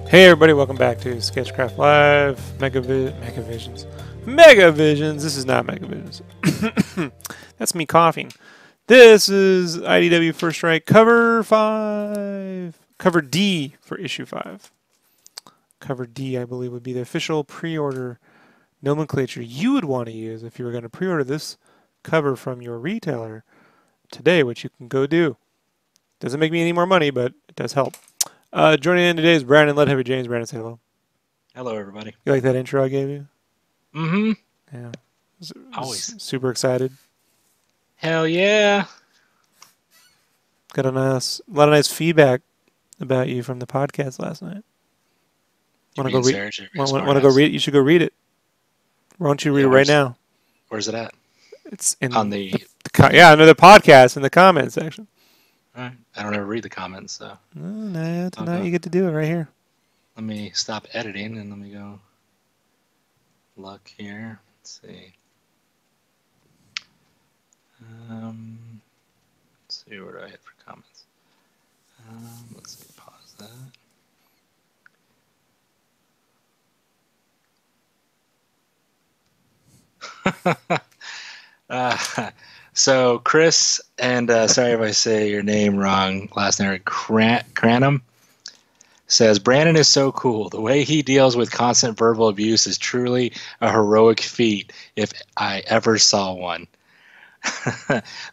Hey everybody, welcome back to SketchCraft Live, Megavisions. This is not Megavisions. That's me coughing. This is IDW First Strike cover 5. Cover D for issue 5. Cover D, I believe, would be the official pre-order nomenclature you would want to use if you were going to pre-order this cover from your retailer today, which you can go do. Doesn't make me any more money, but it does help. Joining in today is Brandon Leadheavy James. Brandon, say hello. Hello, everybody. You like that intro I gave you? Mm-hmm. Yeah. Always. Super excited. Hell yeah. Got a lot of nice feedback about you from the podcast last night. Want to go read? Want to go read? You should go read it. Why don't you read it right now? Where's it at? It's in on the another podcast in the comments section. All right. I don't ever read the comments, so. No, tonight you get to do it right here. Let me stop editing and let me go look here. Let's see. Let's see, where do I hit for comments? Let's see, pause that. So Chris, and sorry if I say your name wrong, last name Cranham, says, Brandon is so cool. The way he deals with constant verbal abuse is truly a heroic feat if I ever saw one.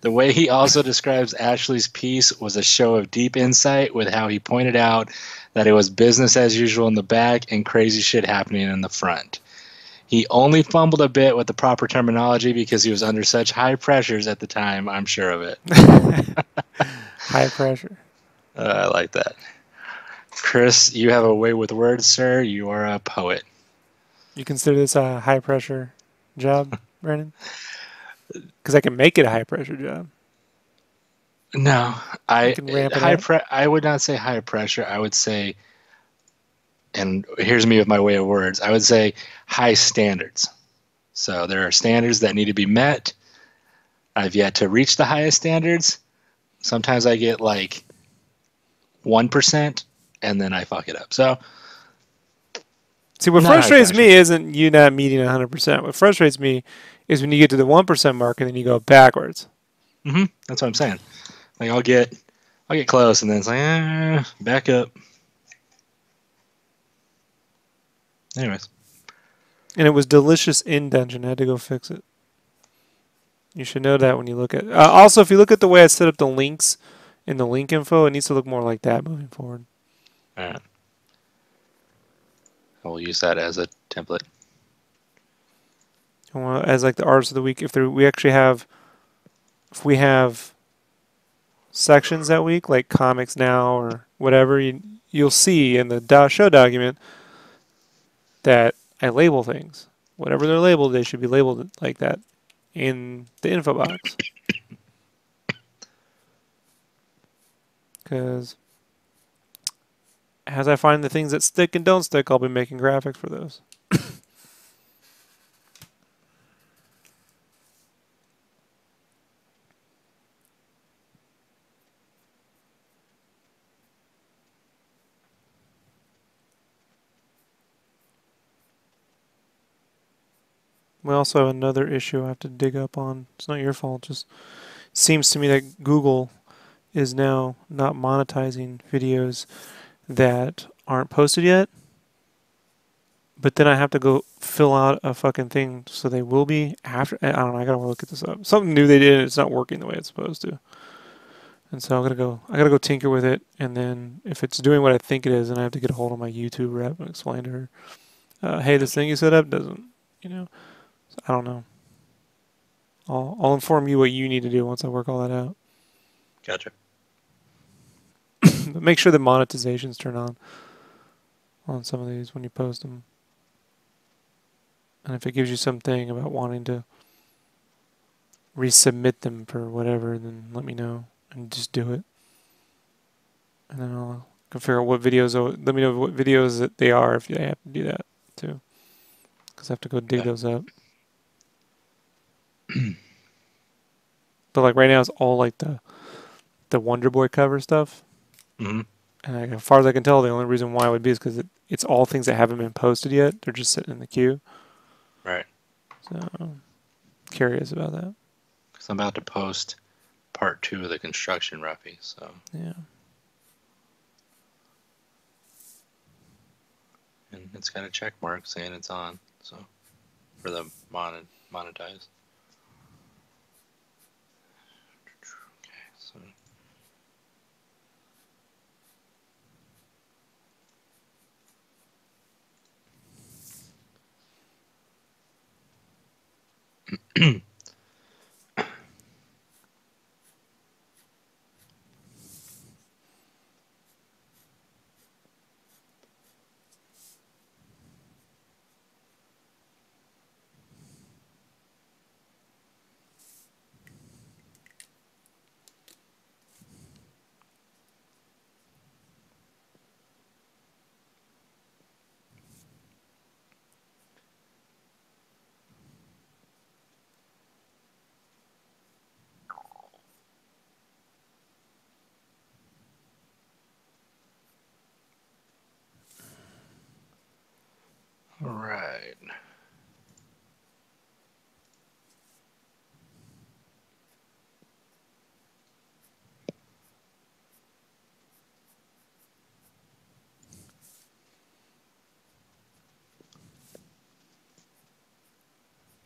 The way he also describes Ashley's piece was a show of deep insight with how he pointed out that it was business as usual in the back and crazy shit happening in the front. He only fumbled a bit with the proper terminology because he was under such high pressures at the time, I'm sure of it. High pressure. I like that. Chris, you have a way with words, sir. You are a poet. You consider this a high pressure job, Brandon? Because I can make it a high pressure job. No, I would not say high pressure. I would say, and here's me with my way of words, I would say high standards. So there are standards that need to be met. I've yet to reach the highest standards. Sometimes I get like 1% and then I fuck it up. So see, what frustrates me isn't you not meeting 100%. What frustrates me is when you get to the 1% mark and then you go backwards. Mm-hmm. That's what I'm saying. Like I'll get close and then it's like, back up. Anyways. And it was delicious indention. I had to go fix it. You should know that when you look at... also, if you look at the way I set up the links in the link info, it needs to look more like that moving forward. All right. I will use that as a template. As like the artist of the week, if we have sections that week, like comics now or whatever, you'll see in the show document that I label things. Whatever they're labeled, they should be labeled like that in the info box. Because as I find the things that stick and don't stick, I'll be making graphics for those. We also have another issue I have to dig up on. It's not your fault. Just seems to me that Google is now not monetizing videos that aren't posted yet. But then I have to go fill out a fucking thing so they will be after. I don't know. I gotta look at this up. Something new they did. And it's not working the way it's supposed to. And so I gotta go tinker with it. And then if it's doing what I think it is, then I have to get a hold of my YouTube rep and explain to her, hey, this thing you set up doesn't, I don't know. I'll inform you what you need to do once I work all that out. Gotcha. But make sure the monetizations turn on some of these when you post them. And if it gives you something about wanting to resubmit them for whatever, then let me know and just do it. And then I'll figure out what videos. Let me know what videos that they are if you have to do that too. Because I have to go dig those up. But like right now, it's all like the Wonder Boy cover stuff. Mm-hmm. And as far as I can tell, the only reason why it would be is because it's all things that haven't been posted yet. They're just sitting in the queue. Right. So I'm curious about that. Because I'm about to post part 2 of the construction roughy. So Yeah. and it's got a check mark saying it's on. So for the monetize. Okay. So. All right.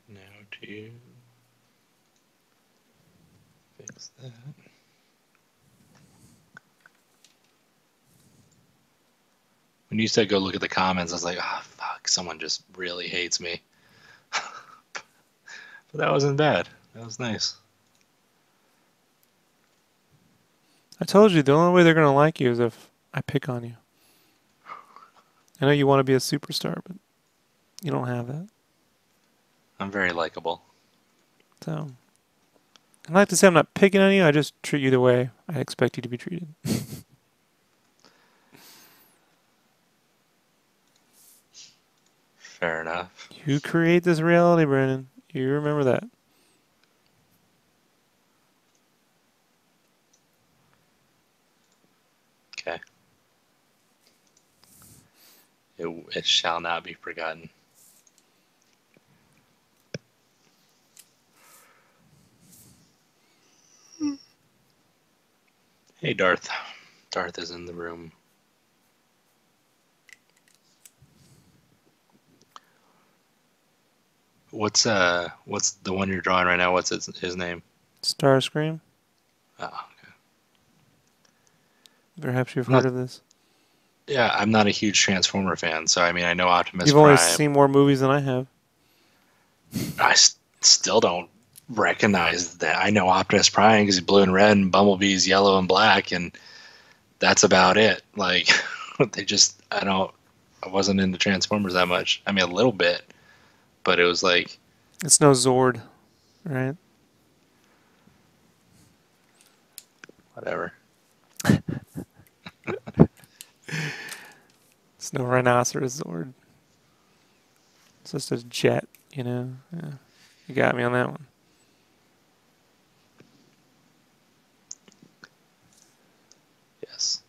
Now to fix that. When you said go look at the comments, I was like, oh, fuck, someone just really hates me. But that wasn't bad. That was nice. I told you the only way they're gonna like you is if I pick on you. I know you want to be a superstar, but you don't have that. I'm very likable. So I'd like to say I'm not picking on you. I just treat you the way I expect you to be treated. Fair enough. You create this reality, Brandon. You remember that. Okay. It shall not be forgotten. Hey, Darth. Darth is in the room. What's the one you're drawing right now? What's his name? Starscream. Oh, okay. Perhaps you've heard of this. Yeah, I'm not a huge Transformer fan, so I mean I know Optimus You've Prime. only seen more movies than I have. I still don't recognize that. I know Optimus Prime because he's blue and red, and Bumblebee's yellow and black, and that's about it. Like I wasn't into Transformers that much. I mean a little bit, but it was like It's no Zord, right? whatever. It's no rhinoceros Zord. It's just a jet, you know? Yeah. You got me on that one. Yes.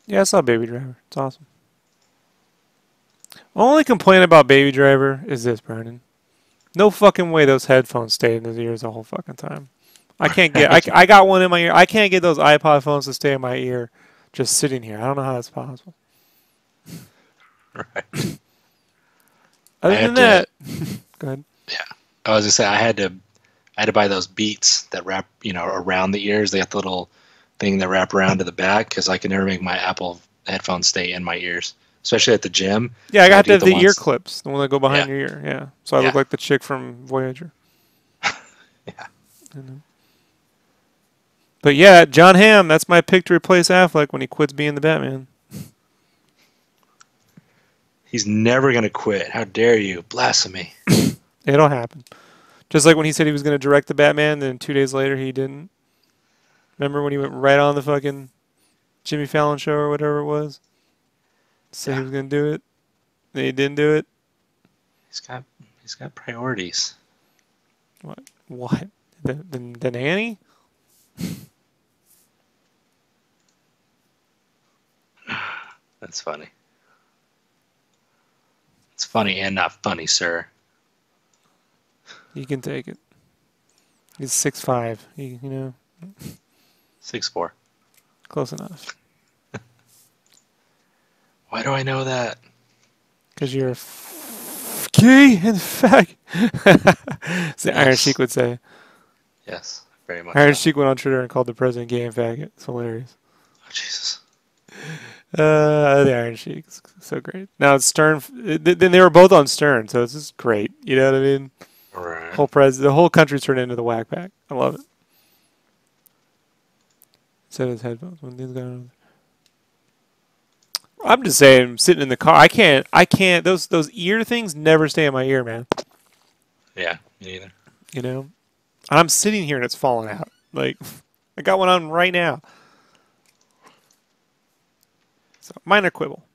Yeah, I saw Baby Driver. It's awesome. Only complaint about Baby Driver is this, Brandon. No fucking way those headphones stay in his ears the whole fucking time. I can't get. I got one in my ear. I can't get those iPod phones to stay in my ear, just sitting here. I don't know how that's possible. Right. Other than that, go ahead. Yeah, I was gonna say I had to buy those Beats that wrap around the ears. They got the little thing that wrap around to the back because I can never make my Apple headphones stay in my ears, especially at the gym. Yeah, I So got to get have the ear ones. clips, the one that go behind Yeah, your ear. Yeah, so I look yeah, like the chick from Voyager. Yeah. You know? But yeah, John Hamm, that's my pick to replace Affleck when he quits being the Batman. He's never going to quit. How dare you? Blasphemy. It'll happen. Just like when he said he was going to direct the Batman, then 2 days later he didn't. Remember when he went right on the fucking Jimmy Fallon show or whatever it was? Said he was going to do it. Then he didn't do it. He's got priorities. What? What? The nanny? That's funny. It's funny and not funny, sir. You can take it. He's 6'5". You know, 6'4". close enough. Why do I know that? Because you're gay and fag. As the Iron Yes. Sheik would say. Yes, very much. Iron So. Sheik went on Twitter and called the president gay and faggot. It's hilarious. Oh, Jesus. The Iron Sheik. So great. Now it's Stern. Then they were both on Stern, so it's just great. You know what I mean? Right. The whole country's turned into the whack pack. I love it. Set his headphones. When these guys. I'm just saying, sitting in the car, I can't. Those ear things never stay in my ear, man. Yeah, me neither. You know, and I'm sitting here and it's falling out. Like, I got one on right now. So minor quibble.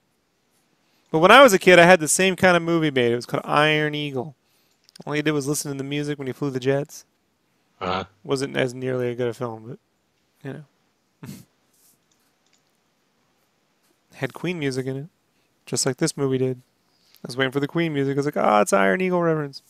But when I was a kid, I had the same kind of movie made. It was called Iron Eagle. All he did was listen to the music when he flew the jets. Uh-huh. Wasn't as nearly a good a film, but you know, had Queen music in it, just like this movie did. I was waiting for the Queen music. I was like, oh, it's Iron Eagle reference.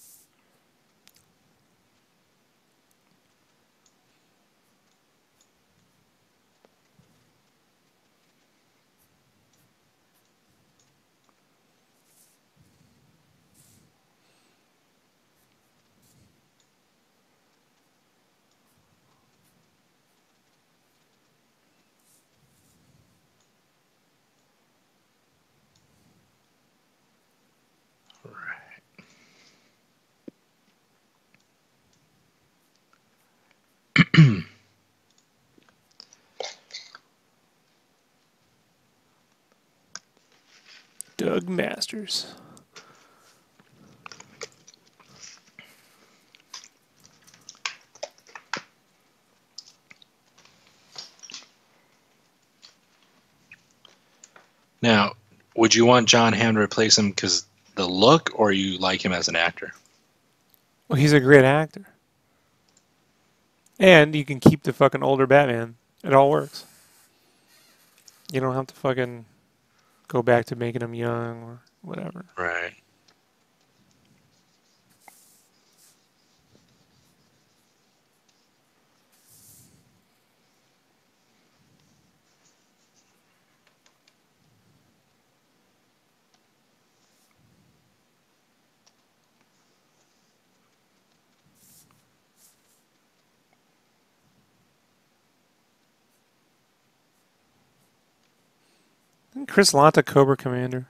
Doug Masters. Now, would you want John Hamm to replace him because the look, or you like him as an actor? Well, he's a great actor. And you can keep the fucking older Batman. It all works. You don't have to fucking go back to making him young or whatever. Right. Isn't Chris Lanta Cobra Commander?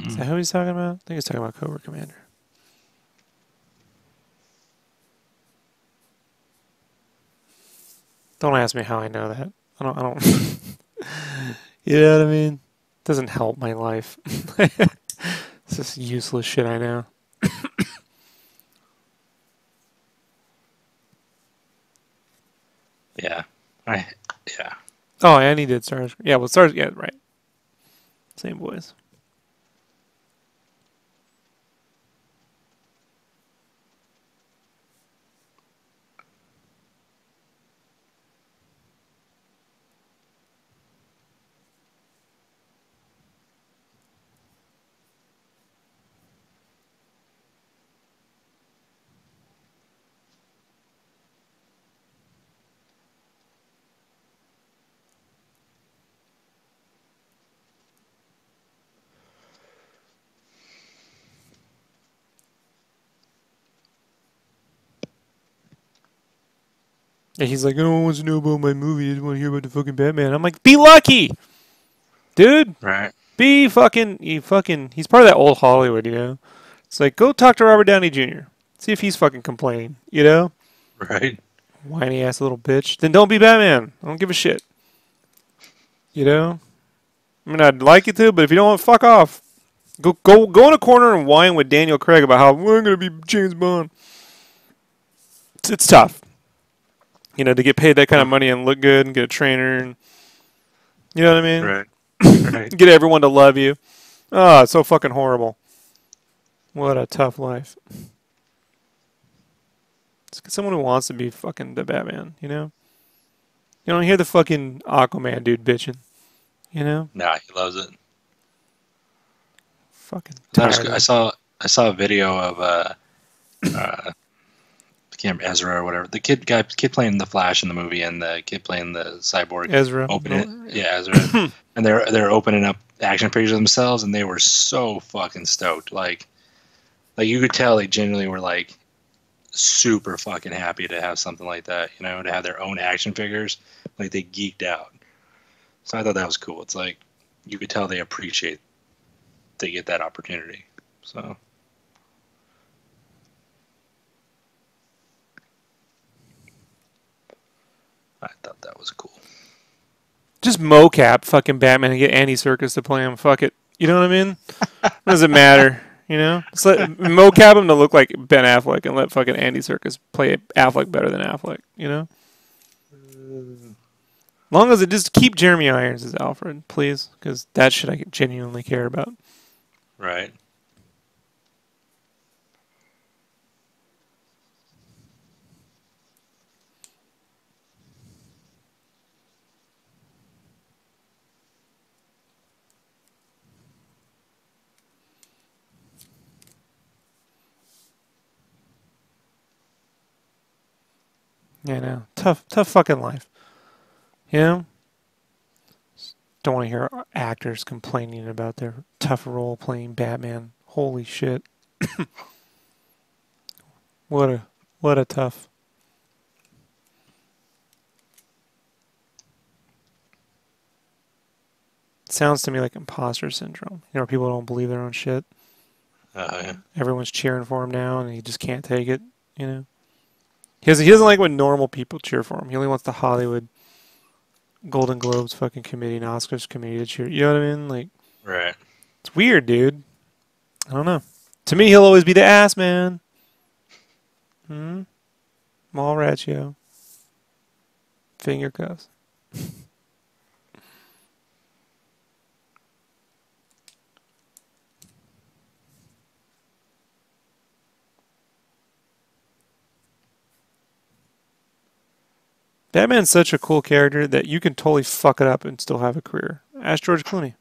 Is that who he's talking about? I think he's talking about Cobra Commander. Don't ask me how I know that. I don't. You know what I mean? Doesn't help my life. It's just useless shit I know. Yeah. Yeah. Oh, and he did Stars. Yeah, well, Stars. Yeah, right. Same voice. Yeah, he's like, no one wants to know about my movie. I just want to hear about the fucking Batman. I'm like, be lucky, dude. Right. He's part of that old Hollywood, you know? It's like, go talk to Robert Downey Jr. See if he's fucking complaining, you know? Right. Whiny ass little bitch. Then don't be Batman. I don't give a shit. You know? I mean, I'd like you to, but if you don't want, fuck off. Go in a corner and whine with Daniel Craig about how we're gonna be James Bond. It's tough, you know, to get paid that kind of money and look good and get a trainer and you know what I mean. Right. Right. Get everyone to love you. Oh, it's so fucking horrible. What a tough life. It's someone who wants to be fucking the Batman, you know. You don't hear the fucking Aquaman dude bitching, you know. Nah, he loves it. Fucking That was tired good. of it. I saw a video of I can't remember, Ezra or whatever, the kid playing the Flash in the movie, and the kid playing the cyborg Ezra. opening it. Yeah, Ezra. And they're opening up action figures of themselves, and they were so fucking stoked. Like you could tell they genuinely were like super fucking happy to have something like that. You know, to have their own action figures. Like they geeked out. So I thought that was cool. It's like you could tell they appreciate they get that opportunity. So. I thought that was cool. Just mocap fucking Batman and get Andy Serkis to play him. Fuck it. You know what I mean? What does it matter? You know? Just let mocap him to look like Ben Affleck and let fucking Andy Serkis play Affleck better than Affleck. You know? Long as it just keep Jeremy Irons as Alfred, please, because that shit I genuinely care about. Right. Yeah, I know. Tough fucking life. You know? Don't want to hear actors complaining about their tough role playing Batman. Holy shit. What a tough. Sounds to me like imposter syndrome. You know, people don't believe their own shit. Yeah. Everyone's cheering for him now, and he just can't take it. You know, he doesn't like when normal people cheer for him. He only wants the Hollywood Golden Globes fucking committee and Oscars committee to cheer. You know what I mean? Like, Right. it's weird, dude. I don't know. To me, he'll always be the ass man. Mallrats, finger cuffs. Batman's such a cool character that you can totally fuck it up and still have a career. Ask George Clooney.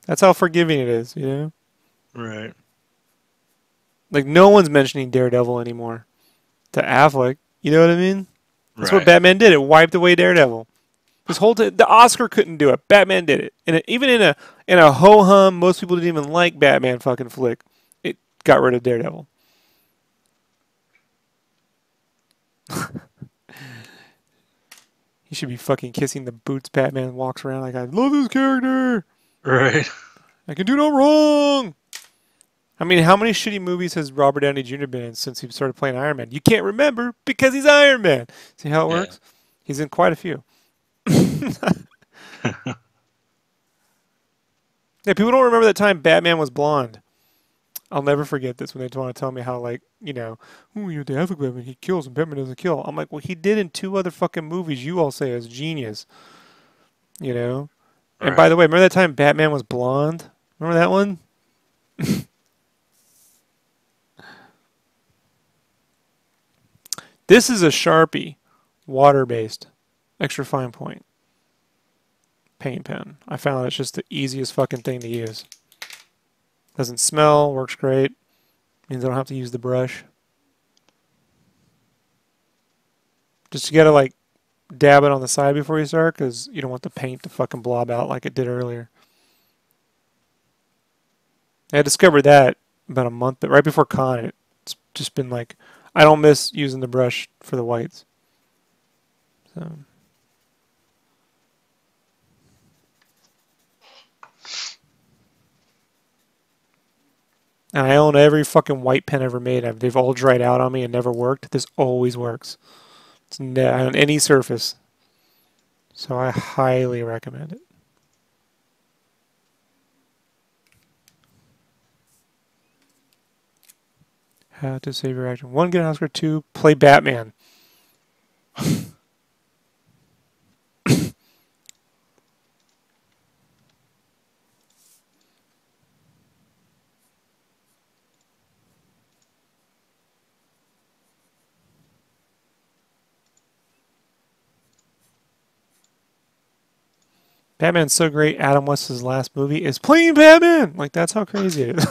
That's how forgiving it is, you know? Right. Like, no one's mentioning Daredevil anymore. To Affleck. You know what I mean? That's what Right. Batman did. It wiped away Daredevil. This whole the Oscar couldn't do it. Batman did it. And even in a ho hum, most people didn't even like Batman fucking flick. It got rid of Daredevil. He should be fucking kissing the boots Batman walks around like, I love this character. Right. I can do no wrong. I mean, how many shitty movies has Robert Downey Jr. been in since he started playing Iron Man? You can't remember because he's Iron Man. See how it Yeah. works? He's in quite a few. Yeah, people don't remember that time Batman was blonde. I'll never forget this when they want to tell me how, like, you know, oh, you're the Affleck Batman, he kills and Batman doesn't kill. I'm like, well, he did in 2 other fucking movies you all say is genius. You know? And by Right. the way, remember that time Batman was blonde? Remember that one? This is a Sharpie, water-based, extra fine point paint pen. I found it's just the easiest fucking thing to use. Doesn't smell, works great. Means I don't have to use the brush. Just you gotta like dab it on the side before you start because you don't want the paint to fucking blob out like it did earlier. I discovered that about a month, right before con. It's just been like, I don't miss using the brush for the whites. So. And I own every fucking white pen ever made. They've all dried out on me and never worked. This always works. It's on any surface. So I highly recommend it. How to save your action. 1, get an Oscar. 2, play Batman. Batman's so great. Adam West's last movie is playing Batman. Like, that's how crazy it is.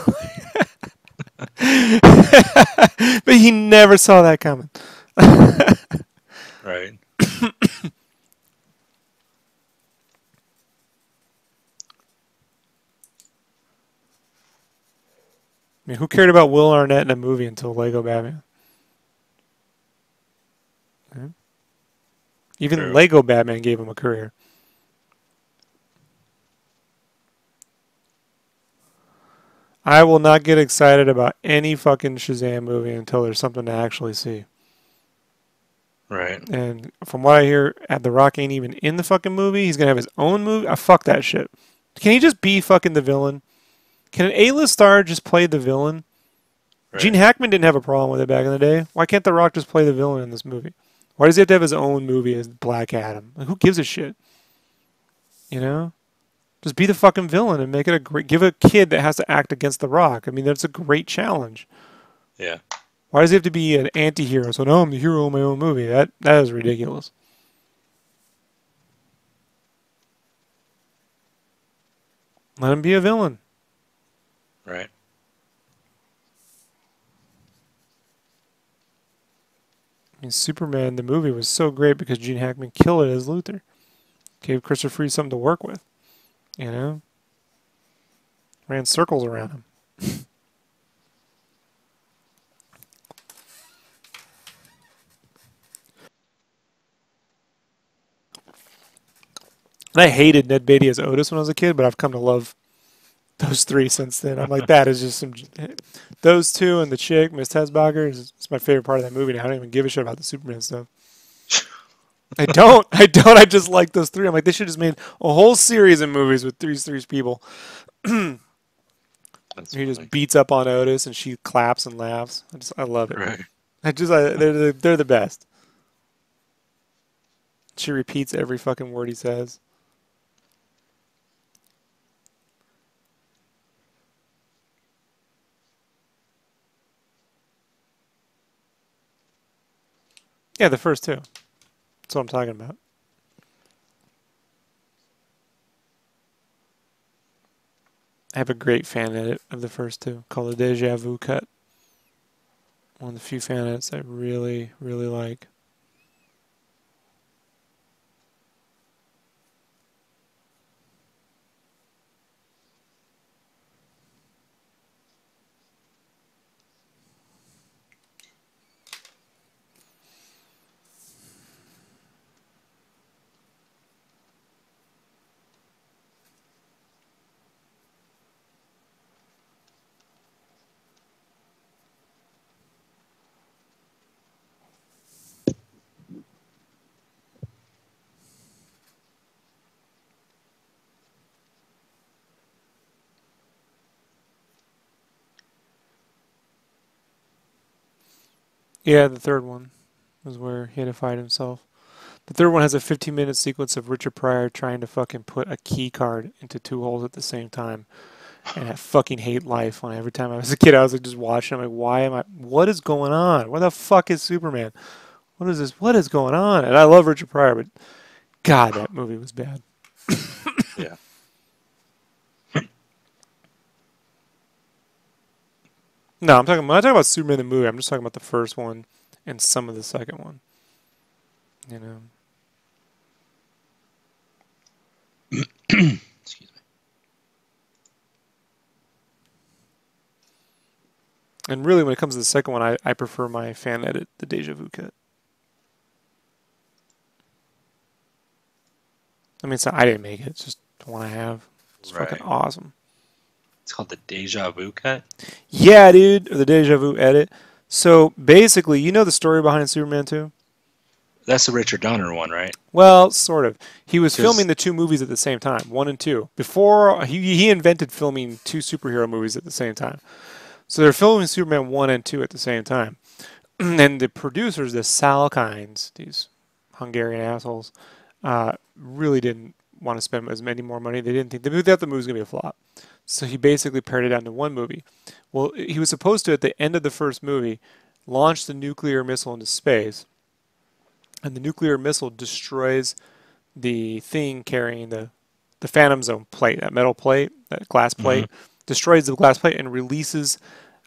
But he never saw that coming. Right. I mean, who cared about Will Arnett in a movie until Lego Batman? Okay. Even True. Lego Batman gave him a career. I will not get excited about any fucking Shazam movie until there's something to actually see. Right. And from what I hear, The Rock ain't even in the fucking movie. He's gonna have his own movie. Fuck that shit. Can he just be fucking the villain? Can an A-list star just play the villain? Right. Gene Hackman didn't have a problem with it back in the day. Why can't The Rock just play the villain in this movie? Why does he have to have his own movie as Black Adam? Like, who gives a shit? You know? Just be the fucking villain and make it a great... Give a kid that has to act against The Rock. I mean, that's a great challenge. Yeah. Why does he have to be an anti-hero? So, no, I'm the hero of my own movie. That is ridiculous. Let him be a villain. Right. I mean, Superman, the movie, was so great because Gene Hackman killed it as Luthor. Gave Christopher Reeve something to work with. You know? Ran circles around him. And I hated Ned Beatty as Otis when I was a kid, but I've come to love those three since then. I'm like, that is just some... Those two and the chick, Miss Tesbacher, is my favorite part of that movie now. I don't even give a shit about the Superman stuff. I don't. I just like those three. I'm like, they should have just made a whole series of movies with these three people. He just beats up on Otis and she claps and laughs. I love it. Right. They're the best. She repeats every fucking word he says. Yeah, the first two. That's what I'm talking about. I have a great fan edit of the first two called the Deja Vu Cut. One of the few fan edits I really, really like. Yeah, the third one was where he had to fight himself. The third one has a 15-minute sequence of Richard Pryor trying to fucking put a key card into two holes at the same time. And I fucking hate life. When every time I was a kid, I was like just watching. I'm like, what is going on? Where the fuck is Superman? What is this? What is going on? And I love Richard Pryor, but God, that movie was bad. Yeah. No, I'm not talking about Superman the movie. I'm just talking about the first one and some of the second one. You know. Excuse me. And really, when it comes to the second one, I prefer my fan edit, the Deja Vu Cut. I mean, I didn't make it. It's just the one I have. It's fucking awesome. It's called the Deja Vu cut. Yeah, dude, or the Deja Vu edit. So basically, you know the story behind Superman 2? That's the Richard Donner one, right? Well, sort of. He was filming Because the two movies at the same time, 1 and 2. Before he invented filming two superhero movies at the same time. So they're filming Superman 1 and 2 at the same time. And the producers, the Salkinds, these Hungarian assholes, really didn't want to spend as many more money. They didn't think they thought the movie was going to be a flop. So he basically pared it down to one movie. Well, he was supposed to, at the end of the first movie, launch the nuclear missile into space, and the nuclear missile destroys the thing carrying the Phantom Zone plate, that metal plate, that glass plate, destroys the glass plate and releases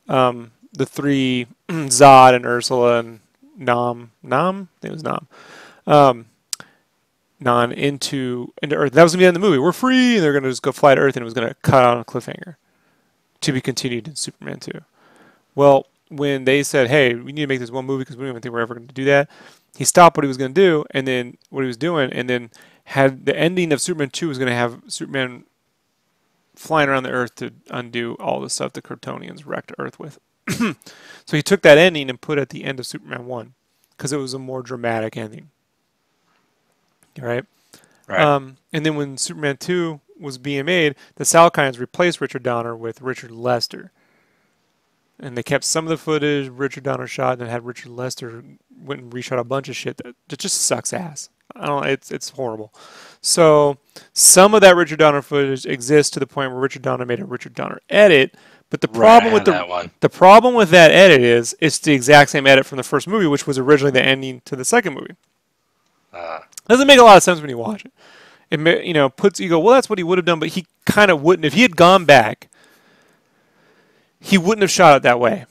the three Zod and Ursula and Nam, I think it was Nam, Non into Earth. That was gonna be the end of the movie. We're free, and they're gonna just go fly to Earth, and it was gonna cut out on a cliffhanger to be continued in Superman 2. Well, when they said, "Hey, we need to make this one movie because we don't even think we're ever going to do that," he stopped what he was going to do, and then what he was doing, and then had the ending of Superman 2 was going to have Superman flying around the Earth to undo all the stuff the Kryptonians wrecked Earth with. So he took that ending and put it at the end of Superman 1 because it was a more dramatic ending. Right? right. And then when Superman 2 was being made, the Salkinds replaced Richard Donner with Richard Lester. And they kept some of the footage Richard Donner shot, and then had Richard Lester went and reshot a bunch of shit that just sucks ass. I don't. It's horrible. So some of that Richard Donner footage exists to the point where Richard Donner made a Richard Donner edit. But the problem with the problem with that edit is it's the exact same edit from the first movie, which was originally the ending to the second movie. Doesn't make a lot of sense when you watch it. It puts you go, well, that's what he would have done, but he kind of wouldn't if he had gone back. He wouldn't have shot it that way.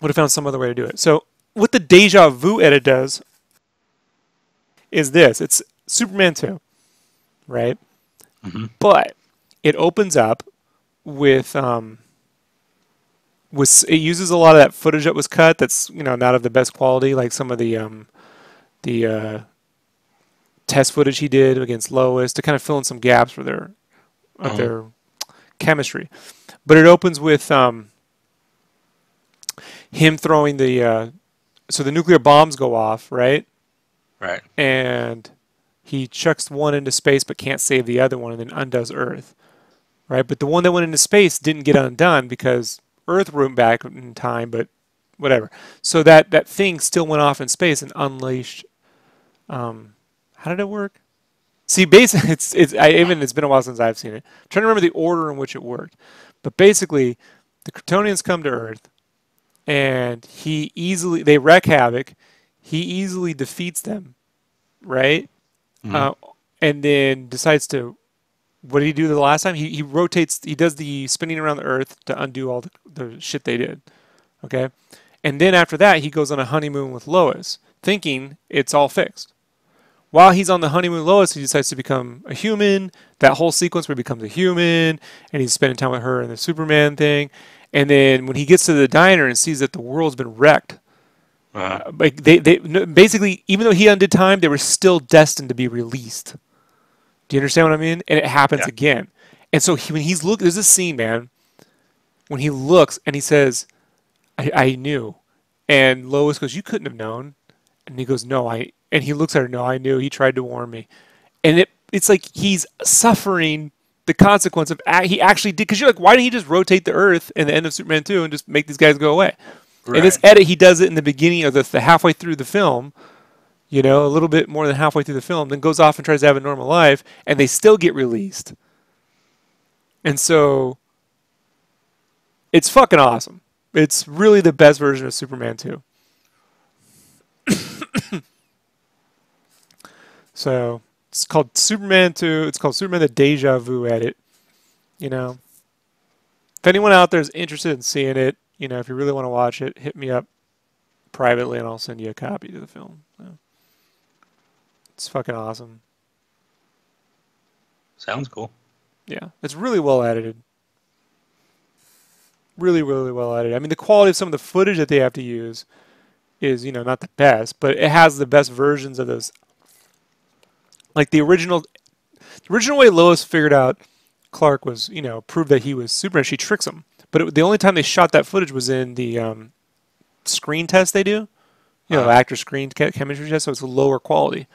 Would have found some other way to do it. So what the Deja Vu edit does is this. It's Superman 2, right? But it opens up with it uses a lot of that footage that was cut that's not of the best quality, like some of the test footage he did against Lois to kind of fill in some gaps for their chemistry. But it opens with him throwing so the nuclear bombs go off, right? Right. And he chucks one into space but can't save the other one and then undoes Earth, right? But the one that went into space didn't get undone because Earth went back in time, but whatever. So that thing still went off in space and unleashed. How did it work? See, basically, it's been a while since I've seen it. I'm trying to remember the order in which it worked. But basically, the Kryptonians come to Earth, and they wreak havoc. He easily defeats them, right? And then decides to, what did he do the last time? He rotates, he does the spinning around the Earth to undo all the shit they did, okay? And then after that, he goes on a honeymoon with Lois, thinking it's all fixed. While he's on the honeymoon with Lois, he decides to become a human. That whole sequence where he becomes a human, and he's spending time with her in the Superman thing. And then when he gets to the diner and sees that the world's been wrecked, like they basically, even though he undid time, they were still destined to be released. Do you understand what I mean? And it happens again. And so when he's looking, there's this scene, man, when he looks and he says, I knew. And Lois goes, you couldn't have known. And he goes, no, and he looks at her, no, I knew. He tried to warn me. And it's like he's suffering the consequence of he actually did. Because you're like, why didn't he just rotate the Earth in the end of Superman 2 and just make these guys go away? Right. In this edit, he does it in the beginning of the halfway through the film, a little bit more than halfway through the film, then goes off and tries to have a normal life, and they still get released. And so it's fucking awesome. It's really the best version of Superman 2. So it's called Superman 2. It's called Superman the Deja Vu edit. If anyone out there is interested in seeing it, if you really want to watch it, hit me up privately and I'll send you a copy of the film. So, it's fucking awesome. Sounds cool. Yeah, it's really well edited. Really, really well edited. I mean, the quality of some of the footage that they have to use is, not the best, but it has the best versions of those. Like the original way Lois figured out Clark was, you know, proved that he was Superman. She tricks him. But the only time they shot that footage was in the screen test they do. You know, actor screen chemistry test, so it's a lower quality.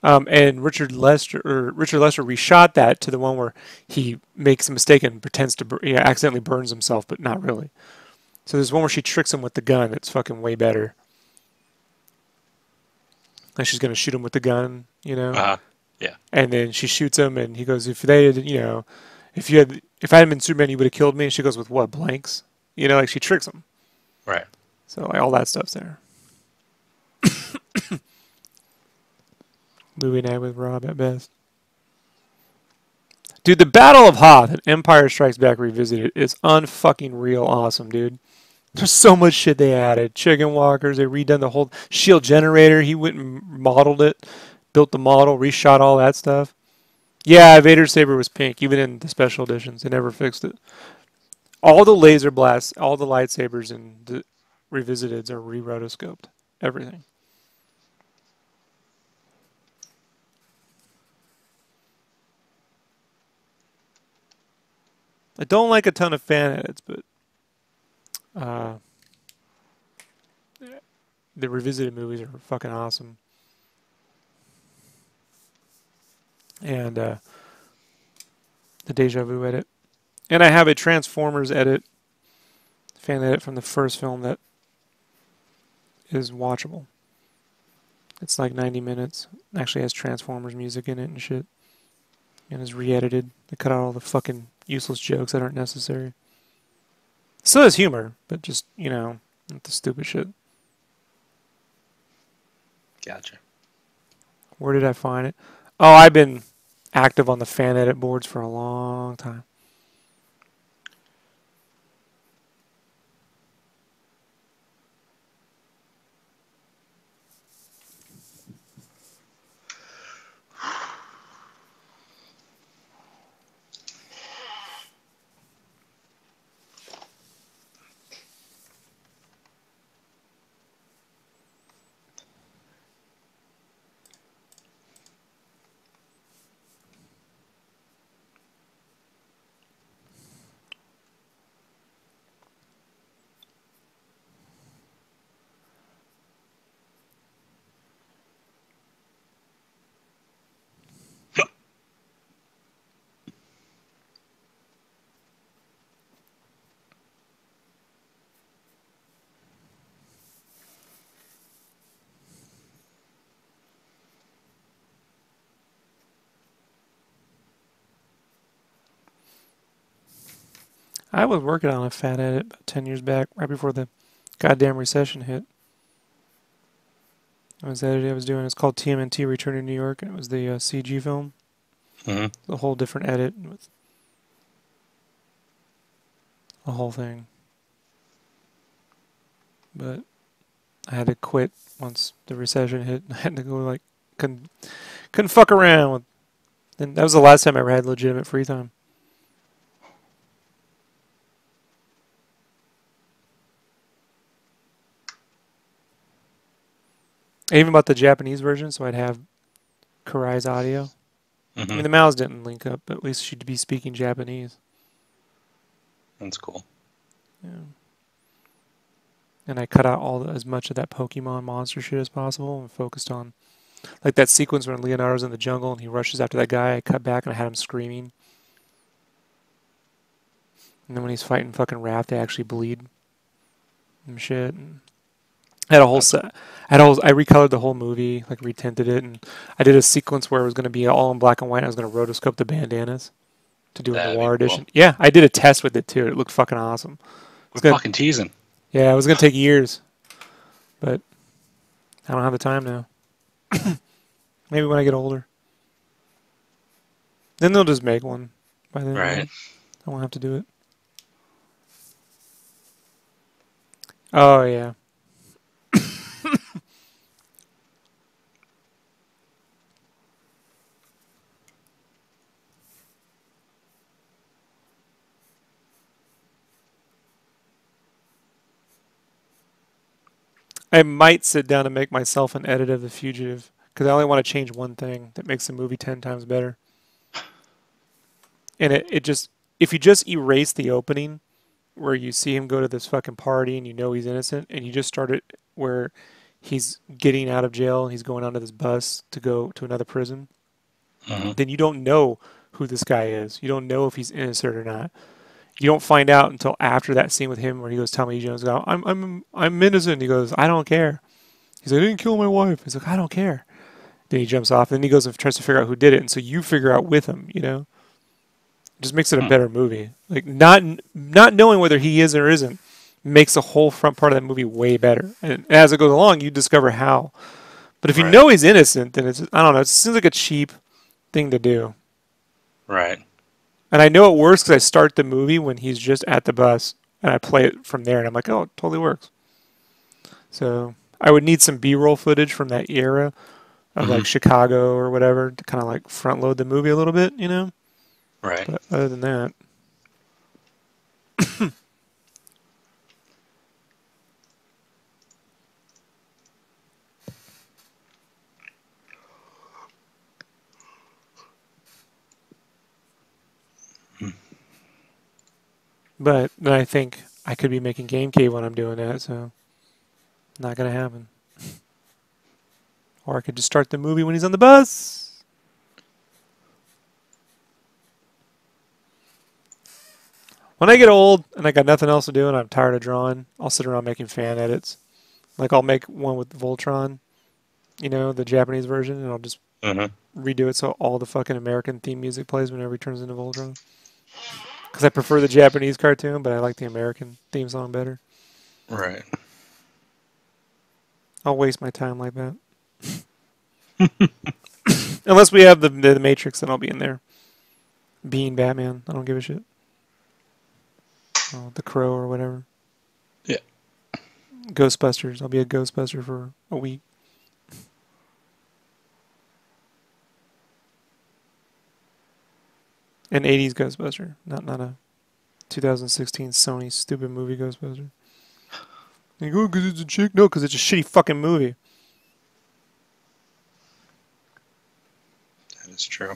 And Richard Lester reshot that to the one where he makes a mistake and pretends to accidentally burns himself, but not really. So there's one where she tricks him with the gun. That's fucking way better. Like she's gonna shoot him with the gun, you know. Yeah. And then she shoots him, and he goes, "If they, had, you know, if I hadn't been Superman, you would have killed me." And she goes, "With what, blanks?" You know, like she tricks him. Right. So like all that stuff's there. Movie night with Rob at best. Dude, the Battle of Hoth and Empire Strikes Back Revisited is unfucking real awesome, dude. There's so much shit they added. Chicken walkers, they redone the whole shield generator. He went and modeled it, built the model, reshot all that stuff. Yeah, Vader's saber was pink, even in the special editions. They never fixed it. All the laser blasts, all the lightsabers in the Revisiteds are re-rotoscoped. Everything. I don't like a ton of fan edits, but the Revisited movies are fucking awesome. And the Deja Vu edit. And I have a Transformers edit, fan edit from the first film that is watchable. It's like 90 minutes. Actually has Transformers music in it and shit. And is re-edited. They cut out all the fucking useless jokes that aren't necessary. Still has humor, but just, you know, not the stupid shit. Gotcha. Where did I find it? Oh, I've been active on the fan edit boards for a long time. I was working on a fan edit about 10 years back, right before the goddamn recession hit. I was doing, it's called TMNT Return to New York, and it was the CG film. Mm-hmm. A whole different edit with the whole thing. But I had to quit once the recession hit. I had to go, like, couldn't fuck around with. And that was the last time I ever had legitimate free time. I even bought the Japanese version, so I'd have Kurai's audio. Mm-hmm. I mean, the mouths didn't link up, but at least she'd be speaking Japanese. That's cool. Yeah. And I cut out as much of that Pokemon monster shit as possible and focused on, like that sequence when Leonardo's in the jungle and he rushes after that guy. I cut back and I had him screaming. And then when he's fighting fucking Raph, they actually bleed and shit. And I had a whole set. I recolored the whole movie, like retinted it, and I did a sequence where it was going to be all in black and white. And I was going to rotoscope the bandanas to do a noir edition. Cool. Yeah, I did a test with it too. It looked fucking awesome. We're fucking teasing. Yeah, it was going to take years, but I don't have the time now. Maybe when I get older. Then they'll just make one by then. Right. I won't have to do it. Oh, yeah. I might sit down and make myself an edit of The Fugitive, because I only want to change one thing that makes the movie 10 times better. And it just, if you just erase the opening where you see him go to this fucking party and you know he's innocent, and you just start it where he's getting out of jail and he's going onto this bus to go to another prison, Hmm. then you don't know who this guy is. You don't know if he's innocent or not. You don't find out until after that scene with him where he goes, Tommy Lee Jones, goes, I'm innocent. He goes, I don't care. He's like, I didn't kill my wife. He's like, I don't care. Then he jumps off, and then he goes and tries to figure out who did it, and so you figure out with him, you know? It just makes it a better movie. Like, not knowing whether he is or isn't makes the whole front part of that movie way better. And as it goes along, you discover how. But if you Right. know he's innocent, then it's, I don't know, it seems like a cheap thing to do. Right. And I know it works because I start the movie when he's just at the bus, and I play it from there, and I'm like, oh, it totally works. So I would need some B-roll footage from that era of Hmm. like Chicago or whatever to kind of like front load the movie a little bit, you know? Right. But other than that, but then I think I could be making Game Cave when I'm doing that, so not gonna happen. Or I could just start the movie when he's on the bus. When I get old and I got nothing else to do and I'm tired of drawing, I'll sit around making fan edits. Like I'll make one with Voltron, you know, the Japanese version, and I'll just Hmm. redo it so all the fucking American theme music plays whenever he turns into Voltron. Because I prefer the Japanese cartoon, but I like the American theme song better. Right. I'll waste my time like that. Unless we have the Matrix, then I'll be in there. Being Batman. I don't give a shit. Oh, the Crow or whatever. Yeah. Ghostbusters. I'll be a Ghostbuster for a week. An 80s Ghostbuster. Not a 2016 Sony stupid movie Ghostbuster. You go, because it's a chick? No, because it's a shitty fucking movie. That is true.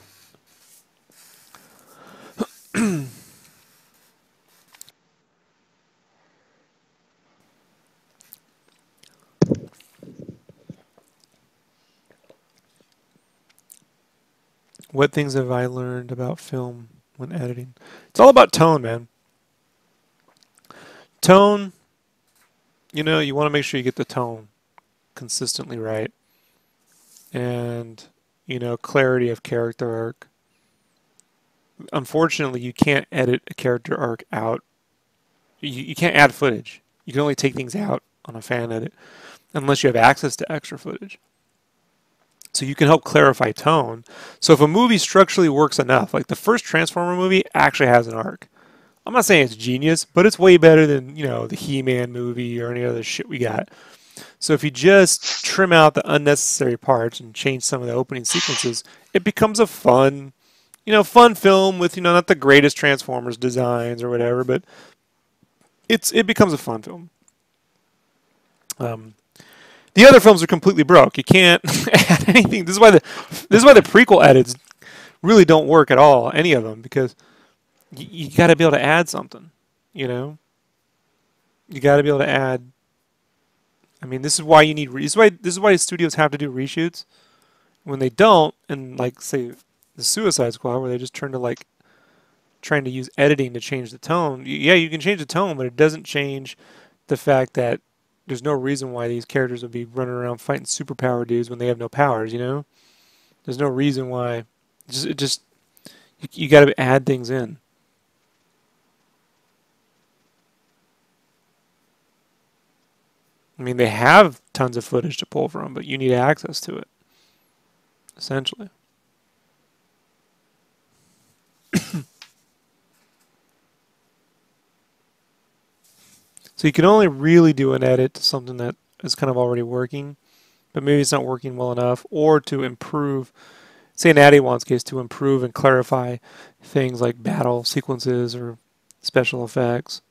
What things have I learned about film when editing? It's all about tone, man. Tone, you know, you want to make sure you get the tone consistently right. And, you know, clarity of character arc. Unfortunately, you can't edit a character arc out. You can't add footage. You can only take things out on a fan edit unless you have access to extra footage. So you can help clarify tone. So if a movie structurally works enough, like the first Transformer movie actually has an arc. I'm not saying it's genius, but it's way better than, you know, the He-Man movie or any other shit we got. So if you just trim out the unnecessary parts and change some of the opening sequences, it becomes a fun, you know, fun film with, you know, not the greatest Transformers designs or whatever, but it becomes a fun film. Um, the other films are completely broke. You can't add anything. This is why the prequel edits really don't work at all. Any of them, because you got to be able to add something. You know, you got to be able to add. I mean, this is why you need. This is why studios have to do reshoots. When they don't, and like say the Suicide Squad, where they just turn to like trying to use editing to change the tone. Yeah, you can change the tone, but it doesn't change the fact that there's no reason why these characters would be running around fighting superpower dudes when they have no powers. You know, there's no reason why. It just you got to add things in. I mean, they have tons of footage to pull from, but you need access to it, essentially. So you can only really do an edit to something that is kind of already working, but maybe it's not working well enough, or to improve, say in Addy Wan's case, to improve and clarify things like battle sequences or special effects.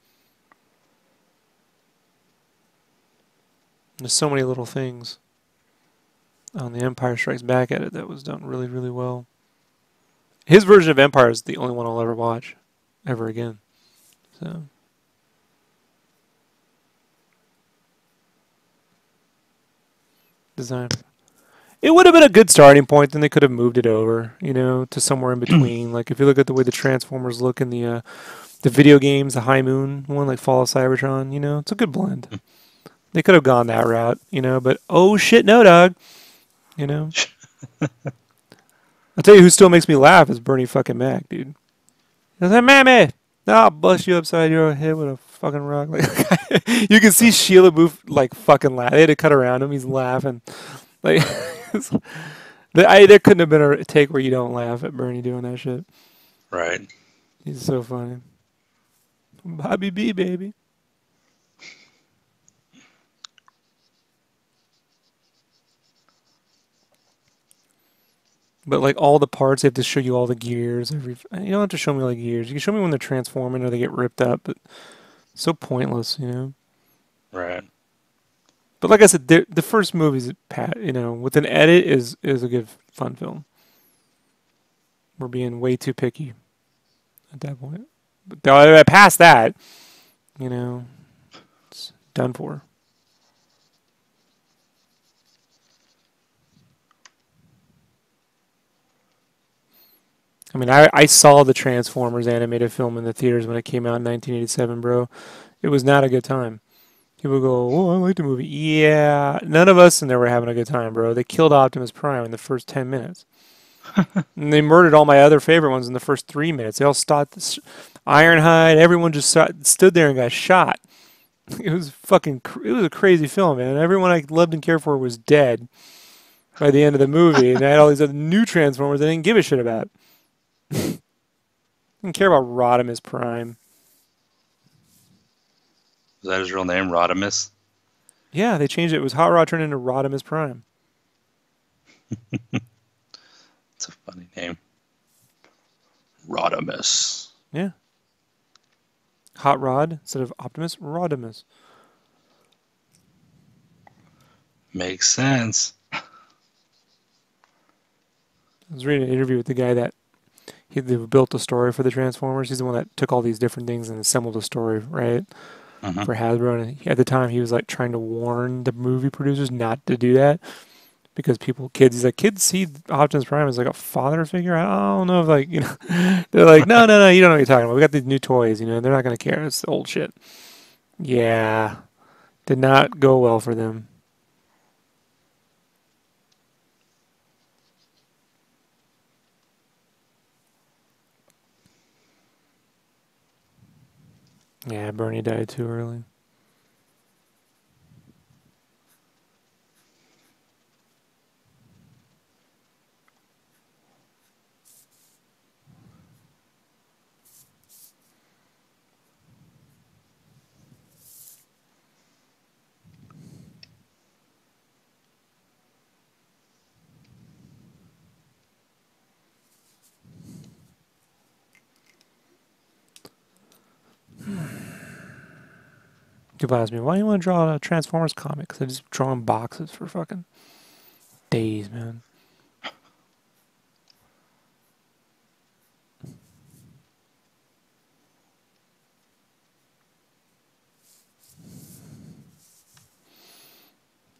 There's so many little things on the Empire Strikes Back edit that was done really, really well. His version of Empire is the only one I'll ever watch, ever again. So design. It would have been a good starting point. Then they could have moved it over, to somewhere in between. Like if you look at the way the Transformers look in the video games, the High Moon one, like Fall of Cybertron, it's a good blend. They could have gone that route, but oh shit, no, dog. You know, I'll tell you who still makes me laugh is Bernie fucking Mac, dude. He's like, Mammy, I'll bust you upside your head with a fucking rock. Like, you can see Sheila Booth like fucking laugh. They had to cut around him. He's laughing. Like, there couldn't have been a take where you don't laugh at Bernie doing that shit. Right. He's so funny. Bobby B, baby. But like all the parts, they have to show you all the gears. You don't have to show me like gears. You can show me when they're transforming or they get ripped up, but so pointless. Right. But like I said, the first movie's with an edit is a good fun film. We're being way too picky at that point. But past that, it's done for. I mean, I saw the Transformers animated film in the theaters when it came out in 1987, bro. It was not a good time. People go, oh, I like the movie. Yeah, none of us in there were having a good time, bro. They killed Optimus Prime in the first 10 minutes. And they murdered all my other favorite ones in the first 3 minutes. They all stopped. Ironhide, everyone just stood there and got shot. It was a crazy film, man. Everyone I loved and cared for was dead by the end of the movie. And I had all these other new Transformers I didn't give a shit about. Didn't care about Rodimus Prime. Is that his real name, Rodimus? Yeah, they changed it. It was Hot Rod turned into Rodimus Prime. It's a funny name. Rodimus. Yeah. Hot Rod instead of Optimus, Rodimus. Makes sense. I was reading an interview with the guy that he built the story for the Transformers. He's the one that took all these different things and assembled a story, right? For Hasbro. And at the time, he was like trying to warn the movie producers not to do that because kids see Optimus Prime as like a father figure. I don't know if they're like, no, you don't know what you're talking about. We got these new toys, they're not going to care. It's old shit. Yeah. Did not go well for them. Yeah, Bernie died too early. People ask me, why do you want to draw a Transformers comic? Because I just drawing boxes for fucking days, man.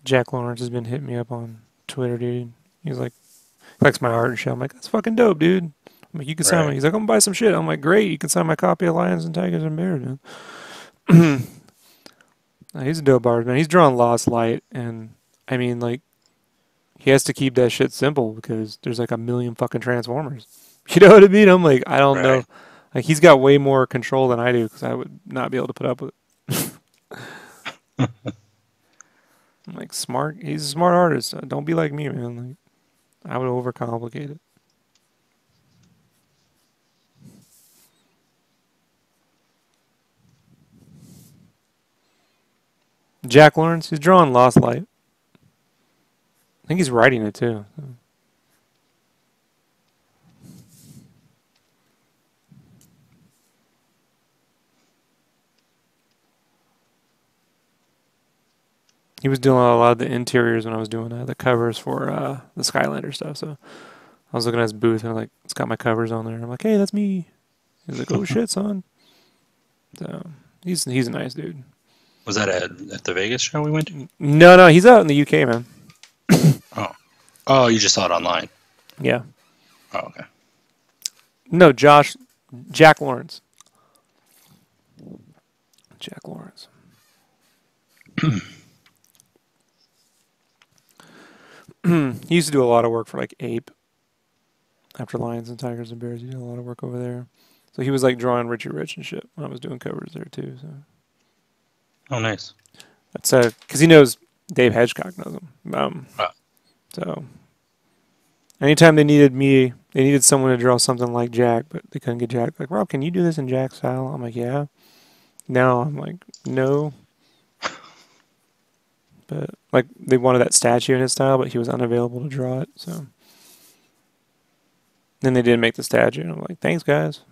Jack Lawrence has been hitting me up on Twitter, dude. He's like, likes my art and shit. I'm like, that's fucking dope, dude. I'm like, you can sign my. He's like, I'm gonna buy some shit. I'm like, great, you can sign my copy of Lions and Tigers and Bears, man. He's a dope artist, man. He's drawing Lost Light, and I mean, like, he has to keep that shit simple because there's like a million fucking Transformers. You know what I mean? I'm like, I don't know. Like, he's got way more control than I do because I would not be able to put up with it. I'm like, smart. He's a smart artist. Don't be like me, man. Like, I would overcomplicate it. Jack Lawrence, he's drawing Lost Light. I think he's writing it too. He was doing a lot of the interiors when I was doing the covers for the Skylander stuff. So I was looking at his booth and like it's got my covers on there. I'm like, hey, that's me. He's like, oh shit, son. So he's a nice dude. Was that at the Vegas show we went to? No, he's out in the UK, man. Oh, you just saw it online. Yeah. Oh, okay. No, Jack Lawrence. Jack Lawrence. He used to do a lot of work for like Ape. After Lions and Tigers and Bears, he did a lot of work over there. So he was like drawing Richie Rich and shit when I was doing covers there too. So. Oh, nice. That's because he knows Dave Hedgecock knows him. So anytime they needed someone to draw something like Jack, but they couldn't get Jack. Like, Rob, can you do this in Jack's style? I'm like, yeah. Now I'm like, no. But like they wanted that statue in his style, but he was unavailable to draw it. So then they didn't make the statue, and I'm like, thanks, guys.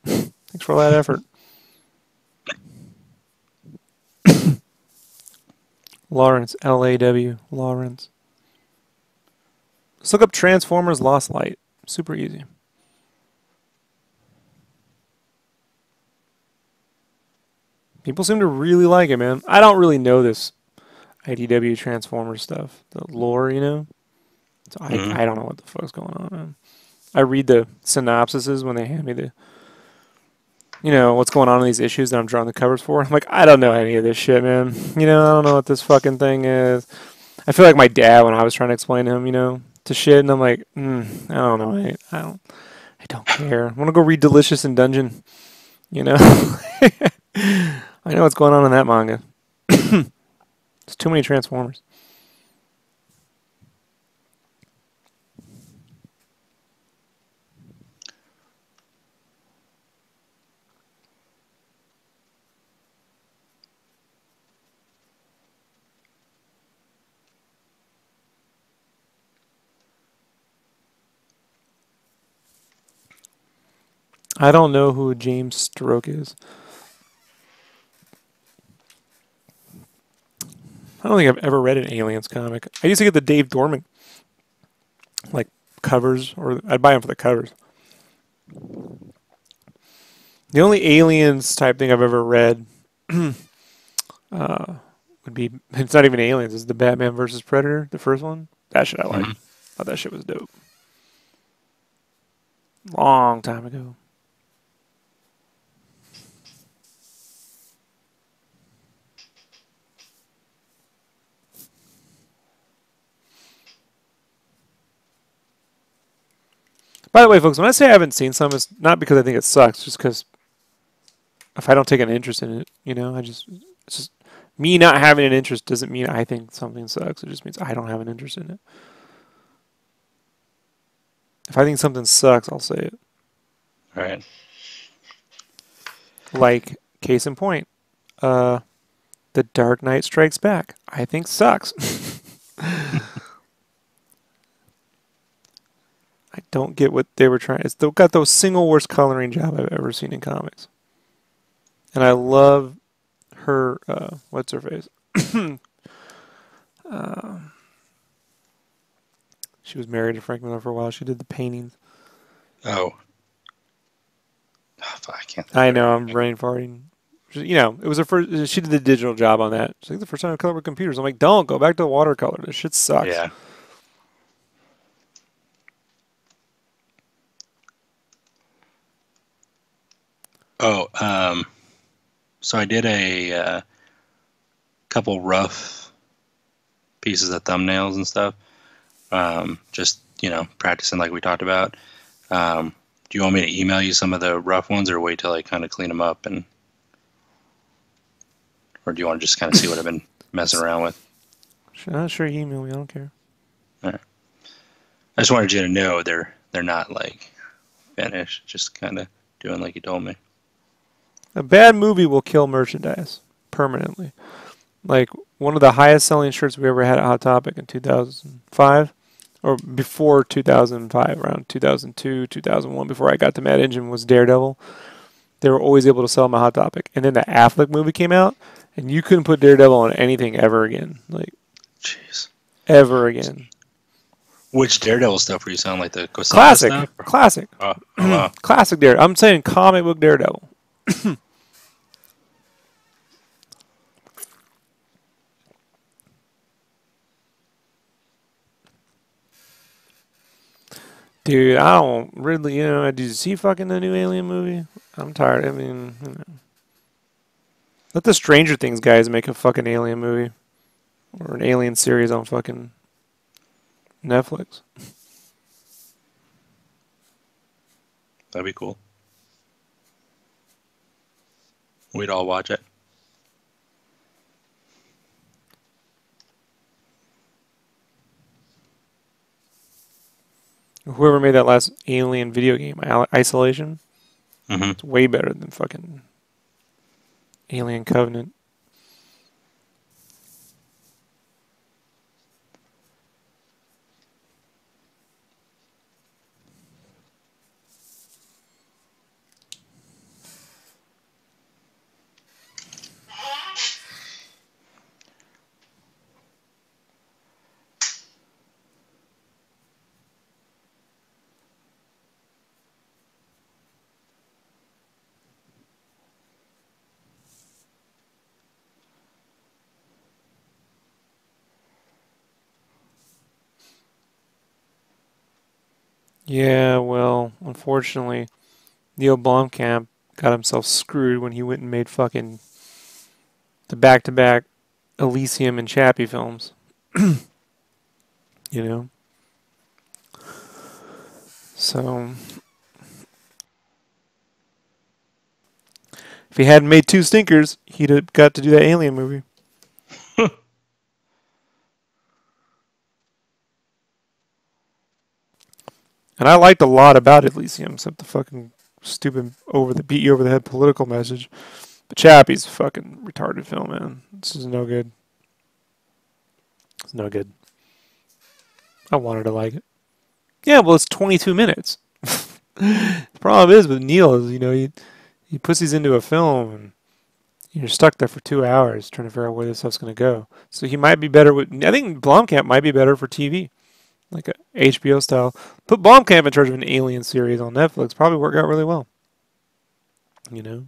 Thanks for all that effort. Lawrence, L-A-W, Lawrence. Let's look up Transformers Lost Light. Super easy. People seem to really like it, man. I don't really know this IDW Transformers stuff. The lore, you know? So I don't know what the fuck's going on, man. I read the synopsises when they hand me the, what's going on in these issues that I'm drawing the covers for. I'm like, I don't know any of this shit, man. I don't know what this fucking thing is. I feel like my dad when I was trying to explain to him, to shit, and I'm like, I don't know. I don't care. I want to go read Delicious in Dungeon, I know what's going on in that manga. There's too many Transformers. I don't know who James Stroke is. I don't think I've ever read an Aliens comic. I used to get the Dave Dorman covers, or I'd buy them for the covers. The only Aliens type thing I've ever read would be, it's not even Aliens, it's the Batman versus Predator, the first one. That shit I liked. Thought that shit was dope. Long time ago. By the way, folks, when I say I haven't seen some, it's not because I think it sucks, just because if I don't take an interest in it, it's just me not having an interest doesn't mean I think something sucks. It just means I don't have an interest in it. If I think something sucks, I'll say it. All right. Like, case in point, The Dark Knight Strikes Back. I think sucks. I don't get what they were trying. It's got the single worst coloring job I've ever seen in comics. And I love her, what's her face? She was married to Frank Miller for a while. She did the paintings. Oh, I can't. I know, I'm brain farting. It was her first, she did the digital job on that. She's like, the first time I colored with computers. I'm like, don't, go back to watercolor. This shit sucks. Yeah. Oh, so I did a couple rough pieces of thumbnails and stuff. Just, practicing like we talked about. Do you want me to email you some of the rough ones or wait till I kind of clean them up? Or do you want to just kind of see what I've been messing around with? Sure, you email me. I don't care. All right. I just wanted you to know they're not finished. Just kind of doing like you told me. A bad movie will kill merchandise permanently. Like one of the highest selling shirts we ever had at Hot Topic in 2005, or before 2005, around 2002, 2001, before I got to Mad Engine, was Daredevil. They were always able to sell them at Hot Topic. And then the Affleck movie came out, and you couldn't put Daredevil on anything ever again. Jeez. Ever again. Which Daredevil stuff were you saying? Like the Quesada Classic, stuff? classic, Oh, wow. classic Daredevil. I'm saying comic book Daredevil. Dude, I don't really, did you see fucking the new Alien movie? I'm tired. I mean, let the Stranger Things guys make a fucking Alien movie or an Alien series on fucking Netflix. That'd be cool. We'd all watch it. Whoever made that last Alien video game, Isolation, Mm-hmm. it's way better than fucking Alien Covenant. Yeah, well, unfortunately, Neil Blomkamp got himself screwed when he went and made fucking the back-to-back Elysium and Chappie films. You know? So, if he hadn't made two stinkers, he'd have got to do that Alien movie. And I liked a lot about Elysium, except the fucking stupid beat you over the head political message. But Chappie's a fucking retarded film, man. This is no good. It's no good. I wanted to like it. Yeah, well, it's 22 minutes. The problem is with Neil is, he puts these into a film and you're stuck there for 2 hours trying to figure out where this stuff's going to go. So he might be better with. I think Blomkamp might be better for TV, like a HBO style. Put Blomkamp in charge of an Alien series on Netflix. Probably work out really well. You know.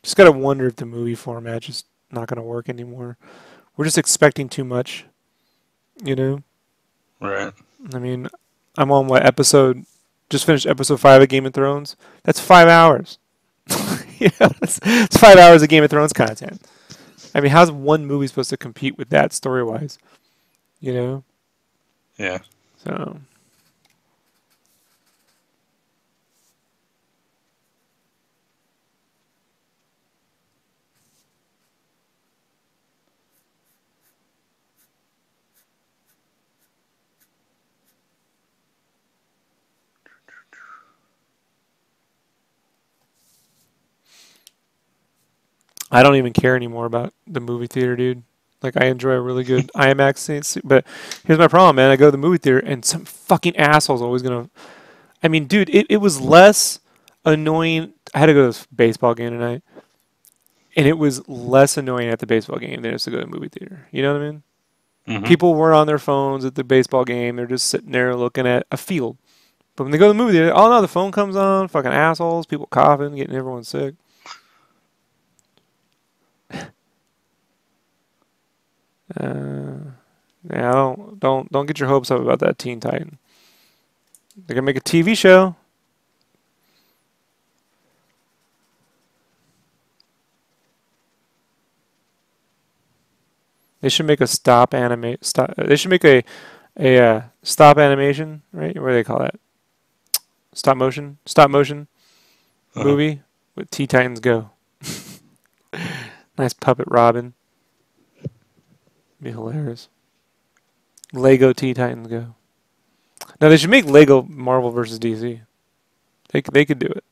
Just gotta wonder if the movie format just not gonna work anymore. We're just expecting too much. You know. Right. I mean, I'm on what episode? Just finished episode 5 of Game of Thrones. That's 5 hours. It's 5 hours of Game of Thrones content. I mean, how's one movie supposed to compete with that story-wise? You know? Yeah. So. I don't even care anymore about the movie theater, dude. Like, I enjoy a really good IMAX scene, but here's my problem, man. I go to the movie theater, and some fucking asshole's always gonna. I mean, dude, it was less annoying. I had to go to this baseball game tonight, and it was less annoying at the baseball game than it is to go to the movie theater. You know what I mean? Mm-hmm. People were on their phones at the baseball game. They're just sitting there looking at a field. But when they go to the movie theater, oh no, the phone comes on. Fucking assholes. People coughing, getting everyone sick. Yeah, don't get your hopes up about that Teen Titan. They're gonna make a TV show. They should make a stop animate. Stop. They should make a stop animation, right? What do they call that? Stop motion. Stop motion movie with Teen Titans Go. Nice puppet Robin. Be hilarious. Lego Teen Titans Go. Now they should make Lego Marvel versus DC. They could do it.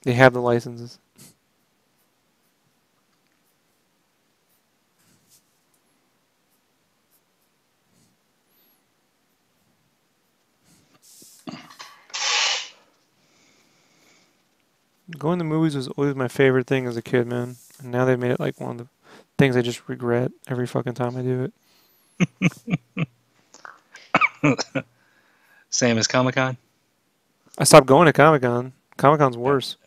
They have the licenses. Going to movies was always my favorite thing as a kid, man. And now they've made it like one of the Things I just regret every fucking time I do it. Same as Comic-Con? I stopped going to Comic-Con. Comic-Con's worse.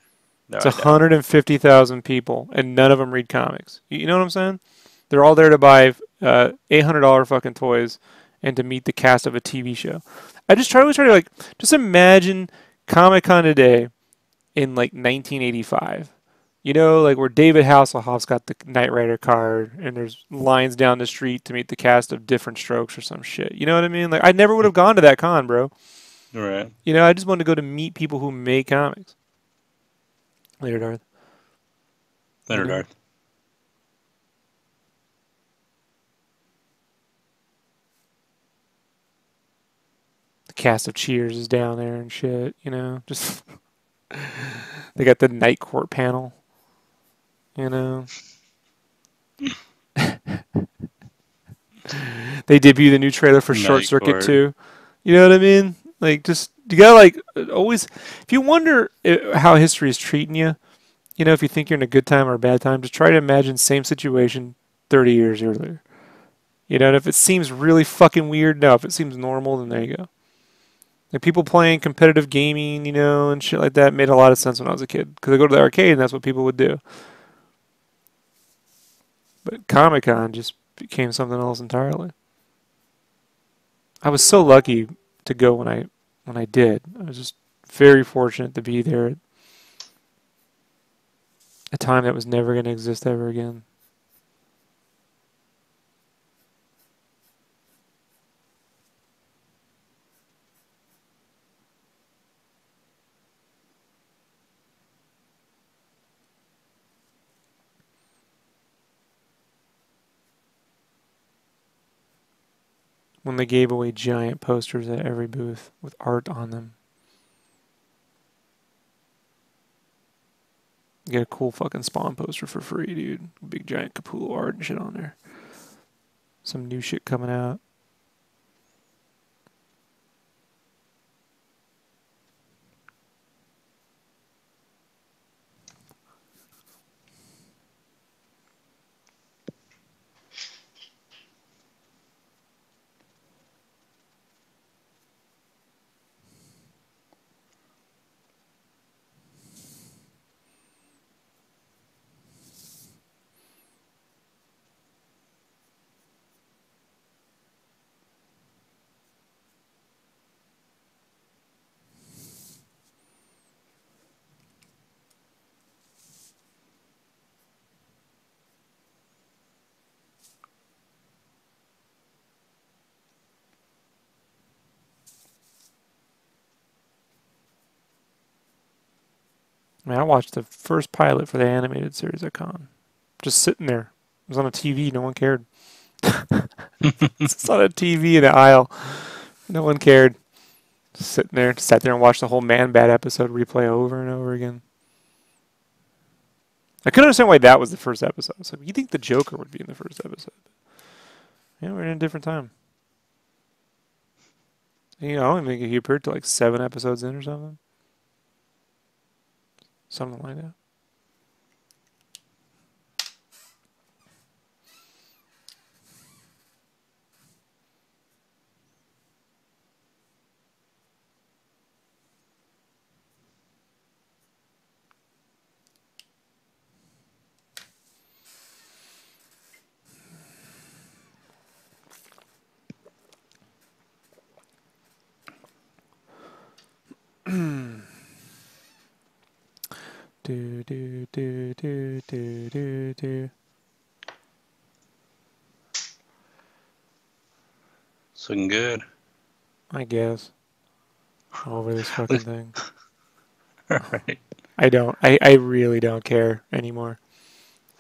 No, It's I don't. 150,000 people, and none of them read comics. You know what I'm saying? They're all there to buy $800 fucking toys and to meet the cast of a TV show. I just always try to like just imagine Comic Con today in like 1985. You know, like where David Hasselhoff's got the Knight Rider card, and there's lines down the street to meet the cast of Different Strokes or some shit. You know what I mean? Like I never would have gone to that con, bro. Right. You know, I just wanted to go to meet people who make comics. Later, Darth. Leonard You know? Darth. The cast of Cheers is down there and shit. You know, just they got the Night Court panel. You know, they debut the new trailer for Short Night Circuit Court. 2. You know what I mean? Like, just you gotta like always. If you wonder how history is treating you, you know, if you think you're in a good time or a bad time, just try to imagine same situation 30 years earlier. You know, and if it seems really fucking weird, no. If it seems normal, then there you go. Like people playing competitive gaming, you know, and shit like that made a lot of sense when I was a kid. Because I go to the arcade and that's what people would do. But Comic Con just became something else entirely. I was so lucky to go when I did. I was just very fortunate to be there at a time that was never going to exist ever again. When they gave away giant posters at every booth with art on them. You get a cool fucking Spawn poster for free, dude. Big giant Capullo art and shit on there. Some new shit coming out. I mean, I watched the first pilot for the animated series at Con. Just sitting there. It was on a TV. No one cared. It's on a TV in the aisle. No one cared. Just sitting there. Sat there and watched the whole Man Bat episode replay over and over again. I couldn't understand why that was the first episode. I was like, you think the Joker would be in the first episode? Yeah, we're in a different time. You know, I don't think he appeared to like 7 episodes in or something. Something like that. Do do do do do do do. It's looking good. I guess. Over this fucking thing. All right. I really don't care anymore.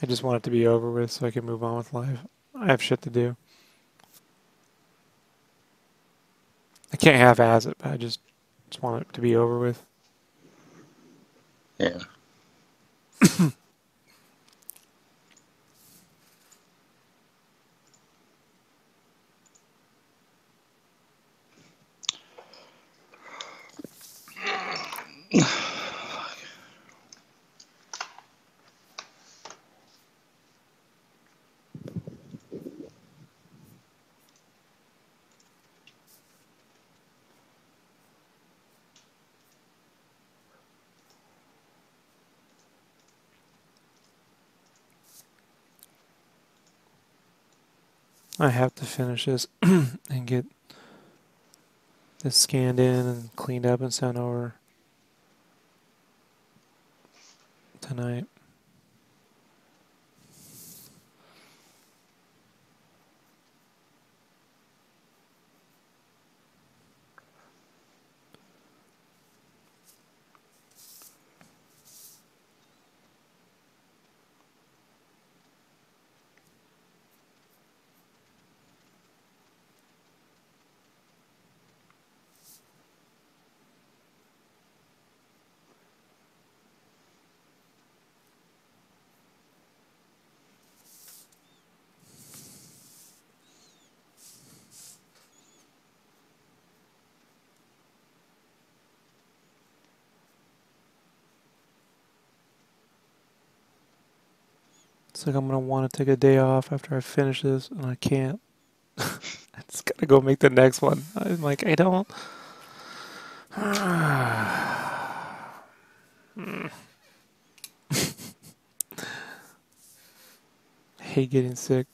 I just want it to be over with so I can move on with life. I have shit to do. I can't half-ass it, but I just want it to be over with. Yeah. I have to finish this and get this scanned in and cleaned up and sent over tonight. It's like I'm going to want to take a day off after I finish this, and I can't. I just got to go make the next one. I'm like, I don't. Hate getting sick.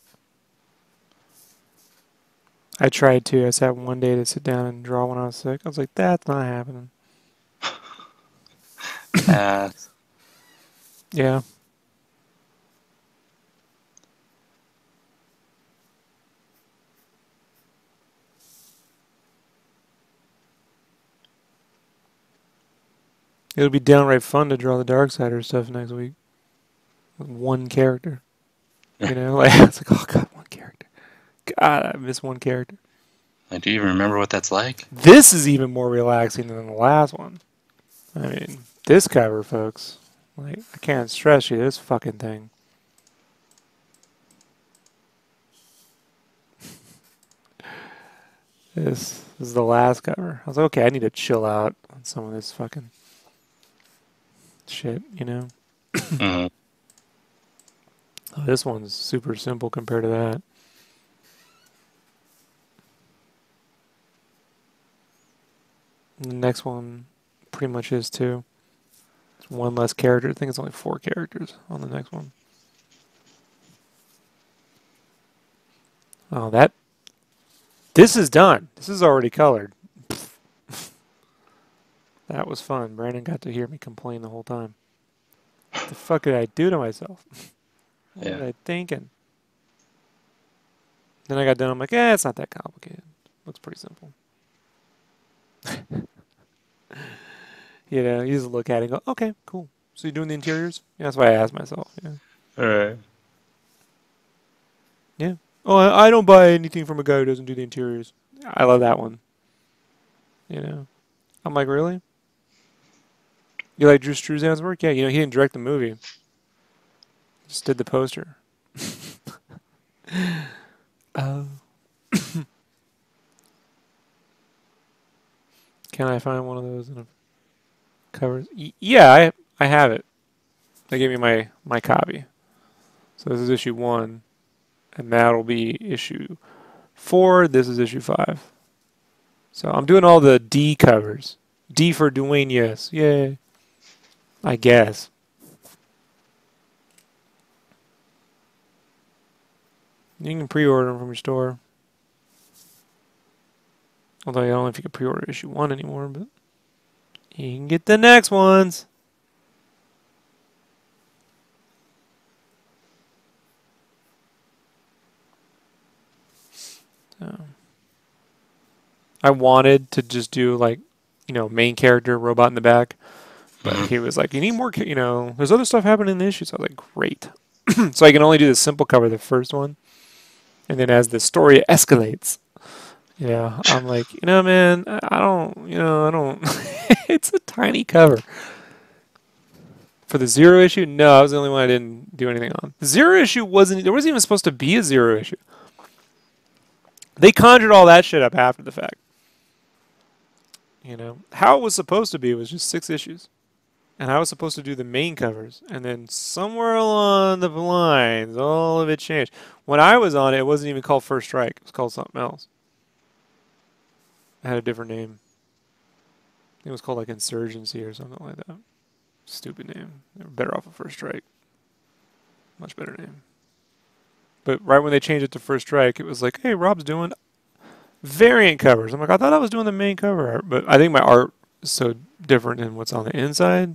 I tried to. I sat one day to sit down and draw when I was sick. I was like, that's not happening. Yeah. It'll be downright fun to draw the Darksider stuff next week. With one character. You know? Like, it's like, oh god, one character. God, I miss one character. Do you even remember what that's like? This is even more relaxing than the last one. I mean, this cover, folks. Like, I can't stress you this fucking thing. This is the last cover. I was like, okay, I need to chill out on some of this fucking shit, you know? Mm-hmm. Oh, this one's super simple compared to that. The next one pretty much is too. It's one less character. I think it's only 4 characters on the next one. Oh, that... This is done. This is already colored. That was fun. Brandon got to hear me complain the whole time. What the fuck did I do to myself? What was I thinking? Then I got done. I'm like, it's not that complicated. Looks pretty simple. You know, you just look at it and go, okay, cool. So you're doing the interiors? Yeah, that's why I asked myself. Yeah. All right. Yeah. Oh, I don't buy anything from a guy who doesn't do the interiors. I love that one. You know, I'm like, really? You like Drew Struzan's work? Yeah, you know, he didn't direct the movie. Just did the poster. Oh. Can I find one of those in a covers? Yeah, I have it. They gave me my copy. So this is issue 1, and that'll be issue 4. This is issue 5. So I'm doing all the D covers. D for Dwayne, yes. Yay. I guess. You can pre-order them from your store. Although I don't know if you can pre-order issue 1 anymore, but you can get the next ones. So I wanted to just do like, you know, main character, robot in the back. But he was like, you need more, you know, there's other stuff happening in the issue. So I was like, great. So I can only do the simple cover, the first one. And then as the story escalates, yeah, I'm like, you know, man, I don't. It's a tiny cover. For the 0 issue, no, I was the only one I didn't do anything on. The 0 issue there wasn't even supposed to be a 0 issue. They conjured all that shit up after the fact. You know, how it was supposed to be was just 6 issues. And I was supposed to do the main covers. And then somewhere along the lines, all of it changed. When I was on it, it wasn't even called First Strike. It was called something else. It had a different name. I think it was called like Insurgency or something like that. Stupid name. They were better off of First Strike. Much better name. But right when they changed it to First Strike, it was like, hey, Rob's doing variant covers. I'm like, I thought I was doing the main cover art, but I think my art is so different than what's on the inside.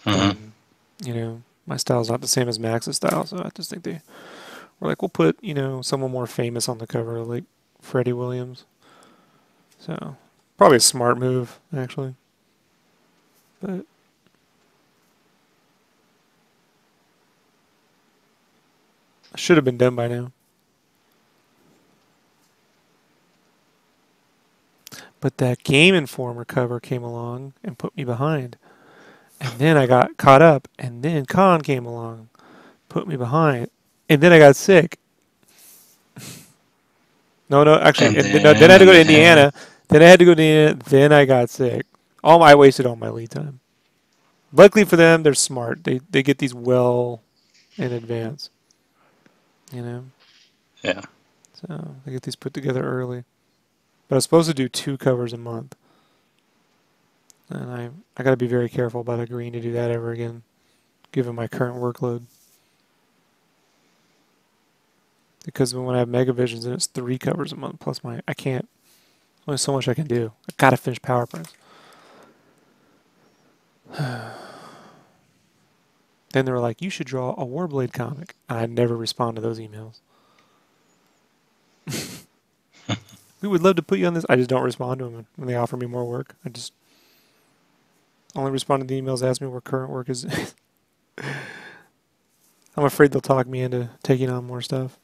Mm-hmm. Then, my style's not the same as Max's style, so I just think they were like, we'll put, someone more famous on the cover, like Freddie Williams. So, probably a smart move, actually. But should have been done by now. But that Game Informer cover came along and put me behind. And then I got caught up, and then Con came along, put me behind, and then I got sick. No, actually, then I had to go to Indiana. Then I had to go to Indiana. Then I got sick. I wasted all my lead time. Luckily for them, they're smart. They get these well in advance. Yeah. So they get these put together early. But I was supposed to do 2 covers a month. And I got to be very careful about agreeing to do that ever again, given my current workload. Because when I have Megavisions, then it's 3 covers a month plus I can't. Only so much I can do. I got to finish Power Prints. Then they were like, you should draw a Warblade comic. I never respond to those emails. We would love to put you on this. I just don't respond to them when they offer me more work. I just only respond to the emails that ask me what current work is. I'm afraid they'll talk me into taking on more stuff.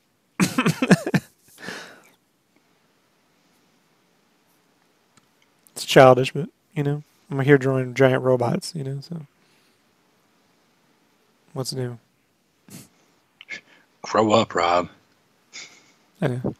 It's childish, but, I'm here drawing giant robots, so. What's new? Grow up, Rob. I know.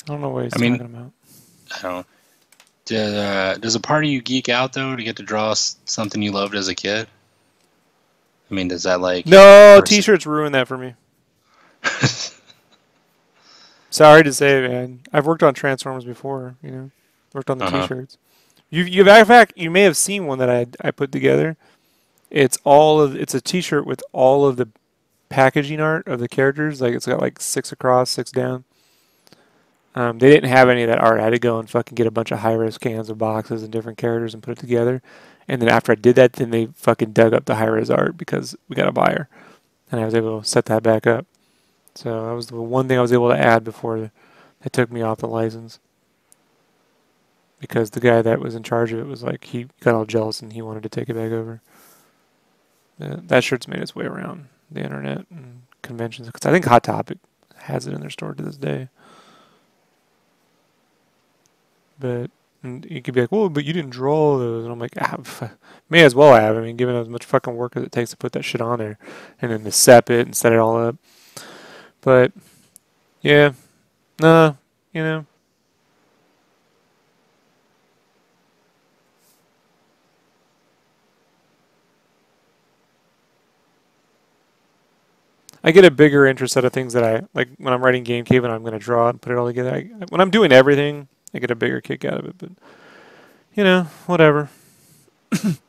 I don't know what he's talking about. I don't. Does a part of you geek out though to get to draw something you loved as a kid? I mean, does that like No, T-shirts ruined that for me. Sorry to say, man. I've worked on Transformers before. Worked on the T-shirts. In fact, you may have seen one that I put together. It's a T-shirt with all of the packaging art of the characters. Like it's got like 6 across, 6 down. They didn't have any of that art. I had to go and fucking get a bunch of high-res cans of boxes and different characters and put it together. And then after I did that, then they fucking dug up the high-res art because we got a buyer. And I was able to set that back up. So that was the one thing I was able to add before they took me off the license. Because the guy that was in charge of it was like, he got all jealous and he wanted to take it back over. That shirt's made its way around the internet and conventions. Because I think Hot Topic has it in their store to this day. But and you could be like, well, but you didn't draw those. And I'm like, may as well have. I mean, given as much fucking work as it takes to put that shit on there. And then to sep it and set it all up. But, yeah. Nah, you know. I get a bigger interest out of things that I, like when I'm writing game cave and I'm going to draw it and put it all together. When I'm doing everything, I get a bigger kick out of it. But, you know, whatever. It's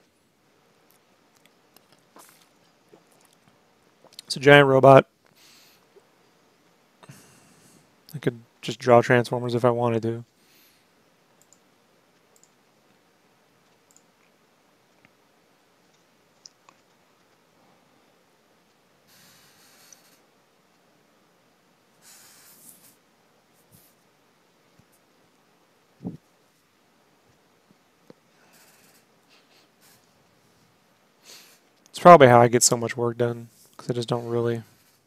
a giant robot. I could just draw Transformers if I wanted to. It's probably how I get so much work done, because I just don't really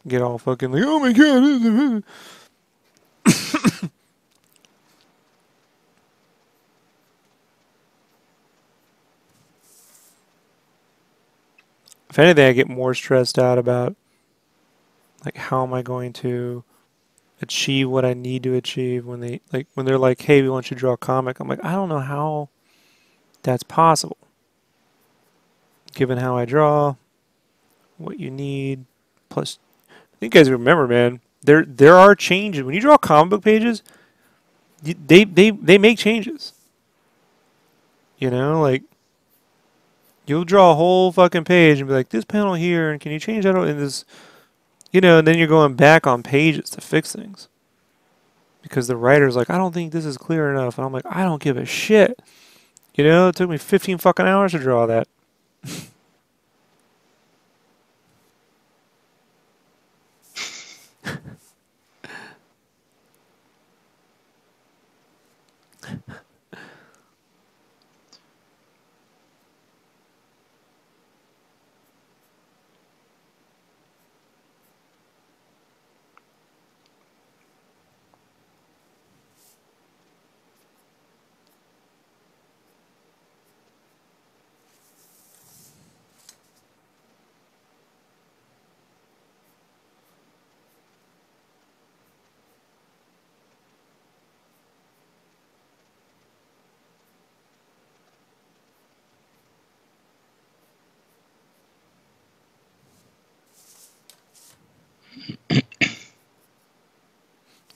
get all fucking like, oh my god. If anything, I get more stressed out about, like, how am I going to achieve what I need to achieve when they're like, hey, we want you to draw a comic. I'm like, I don't know how that's possible, given how I draw, what you need. Plus, I think you guys remember, man, there are changes when you draw comic book pages. They make changes. You know, like, you'll draw a whole fucking page and be like, this panel here, and can you change that? And this, you know, and then you're going back on pages to fix things. Because the writer's like, I don't think this is clear enough. And I'm like, I don't give a shit. You know, it took me 15 fucking hours to draw that.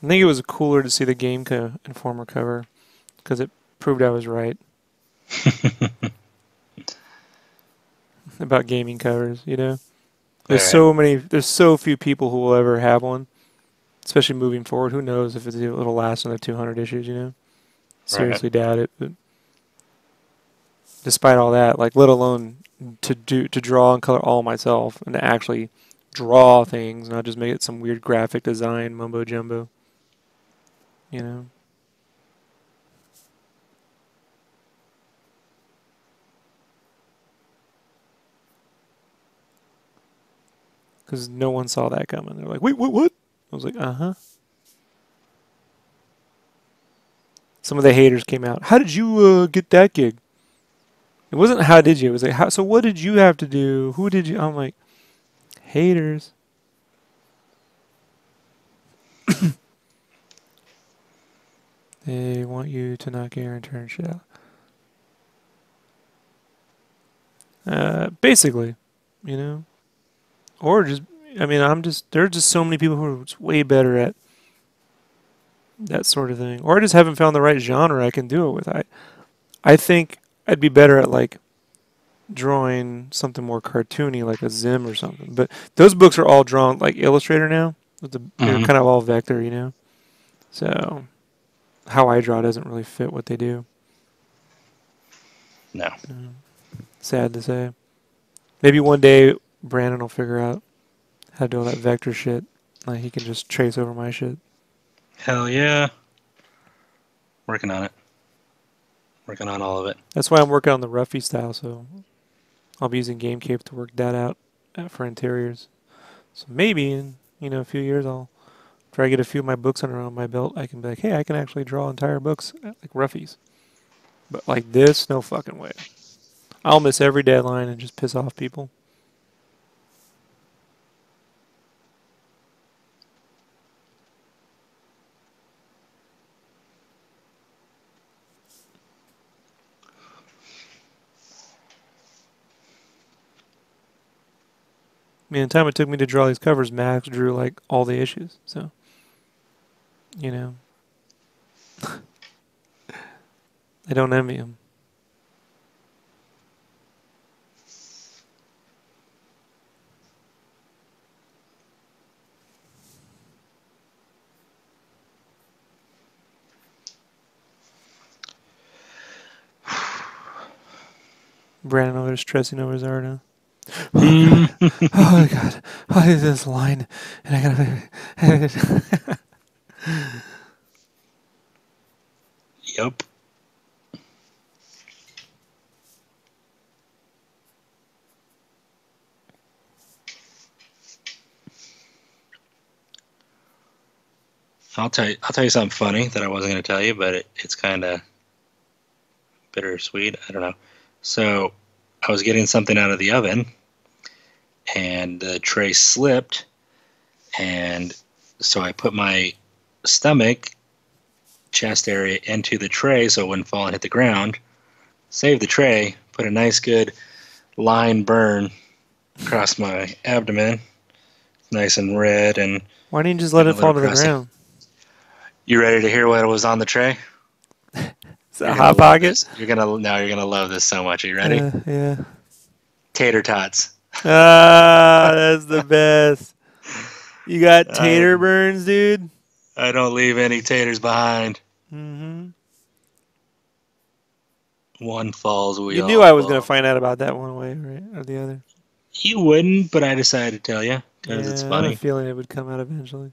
I think it was cooler to see the Game Informer cover, because it proved I was right about gaming covers, you know? There's so few people who will ever have one, especially moving forward. Who knows if it'll last another 200 issues, you know? Seriously doubt it. But despite all that, like, let alone to draw and color all myself and to actually draw things, not just make it some weird graphic design mumbo jumbo, you know? Because no one saw that coming. They're like, wait, what? I was like, uh-huh. Some of the haters came out. How did you get that gig? It wasn't how did you. It was like, how, so what did you have to do? Who did you? I'm like, haters. They want you to not get your internship. Basically, you know? Or just, I mean, there's just so many people who are way better at that sort of thing. Or I just haven't found the right genre I can do it with. I think I'd be better at, like, drawing something more cartoony, like a Zim or something. But those books are all drawn like Illustrator now. They're kind of all vector, you know? So how I draw doesn't really fit what they do. No. Sad to say. Maybe one day Brandon will figure out how to do all that vector shit. Like, he can just trace over my shit. Hell yeah. Working on it. Working on all of it. That's why I'm working on the roughy style, so I'll be using GameCube to work that out for interiors. So maybe in, a few years I'll after I get a few of my books under my belt, I can be like, hey, I can actually draw entire books like roughies. But like this, no fucking way. I'll miss every deadline and just piss off people. I mean, the time it took me to draw these covers, Max drew like all the issues. So, you know, I don't envy him. Brandon over there stressing over his art, huh? Oh my god! Oh, this line, and I gotta. Yep. I'll tell you something funny that I wasn't going to tell you, but it's kind of bittersweet. I don't know. So I was getting something out of the oven, and the tray slipped, and so I put my stomach, chest area into the tray so it wouldn't fall and hit the ground. Saved the tray, put a nice good line burn across my abdomen, nice and red, and Why didn't you just let a it fall little to the crusty. ground? You ready to hear what was on the tray? Is that a hot pocket? You're gonna love this so much. Are you ready? Yeah. Tater tots. Ah, that's the best. You got tater burns, dude. I don't leave any taters behind. Mm-hmm. One falls, we You all knew I was fall. gonna find out about that one way, right, or the other. You wouldn't, but I decided to tell you because Yeah, it's I had funny. a feeling it would come out eventually.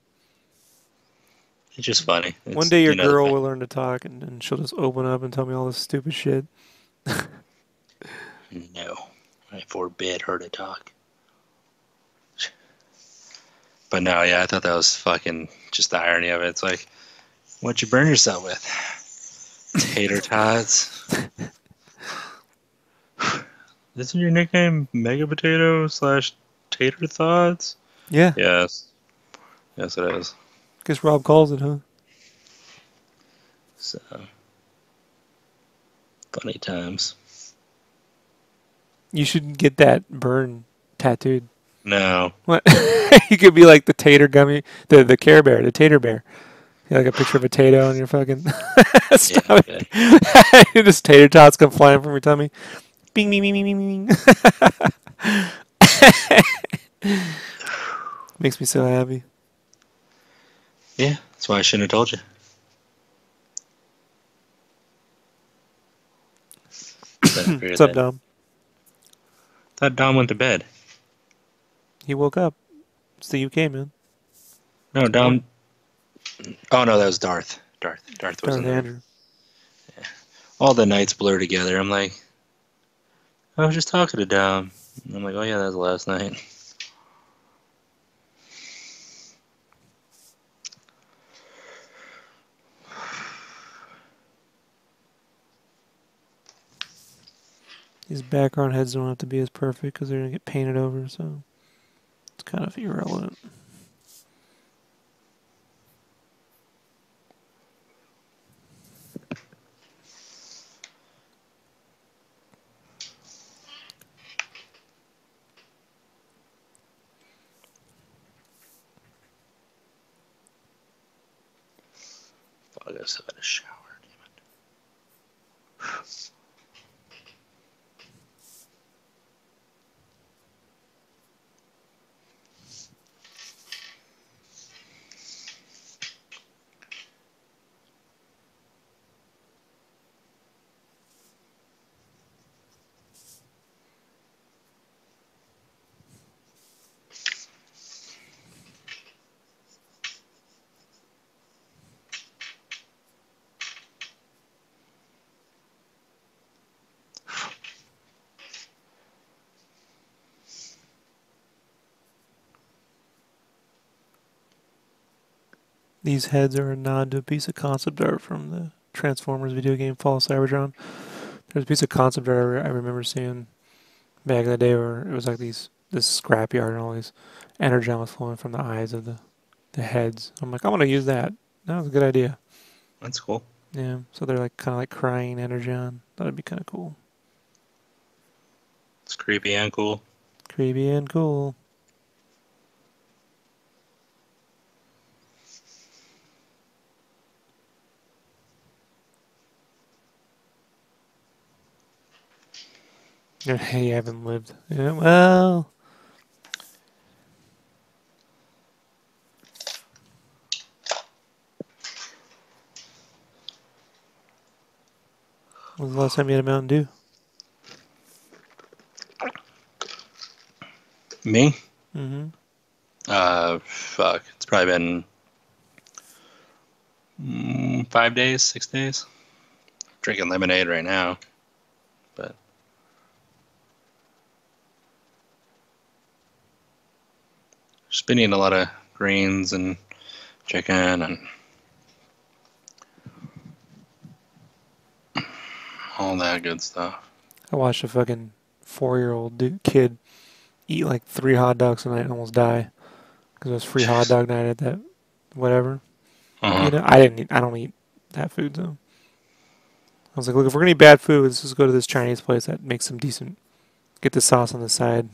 It's just funny. One day your girl will learn to talk, and she'll just open up and tell me all this stupid shit. No, I forbid her to talk. But no, yeah, I thought that was fucking just the irony of it. It's like, what'd you burn yourself with? Tater tots. Isn't your nickname Mega Potato / Tater Thoughts? Yeah. Yes. Yes, it is. Guess Rob calls it, huh? So, funny times. You should get that burn tattooed. No. What? You could be like the tater gummy, the Care Bear, the tater bear. You like a picture of a tato on your fucking stomach. Yeah, Just tater tots come flying from your tummy. Bing, bing, bing, bing, bing, bing. Makes me so happy. Yeah, that's why I shouldn't have told you. What's up, Dom? Thought Dom went to bed. He woke up. It's the UK, man. No, Dom. Oh no, that was Darth. Darth was in there. Andrew. Yeah. All the nights blur together. I'm like, I was just talking to Dom. And I'm like, oh yeah, that was last night. These background heads don't have to be as perfect because they're going to get painted over, so it's kind of irrelevant. I guess I had a shower. Damn it. These heads are a nod to a piece of concept art from the Transformers video game Fall of Cybertron. There's a piece of concept art I remember seeing back in the day where it was like this scrapyard and all these energon was flowing from the eyes of the heads. I'm like, I'm gonna use that. That was a good idea. That's cool. Yeah. So they're like kind of like crying energon. That'd be kind of cool. It's creepy and cool. Creepy and cool. Hey, you haven't lived. Yeah, well. When was the last time you had a Mountain Dew? Me? Mm-hmm. Fuck. It's probably been 5 days, 6 days. Drinking lemonade right now, but just been eating a lot of greens and chicken and all that good stuff. I watched a fucking 4-year-old kid eat like 3 hot dogs tonight and almost die because it was free hot Jeez. dog night at that whatever. Uh-huh. You know, I don't eat that food though. I was like, look, if we're gonna eat bad food, let's just go to this Chinese place that makes some decent. Get the sauce on the side.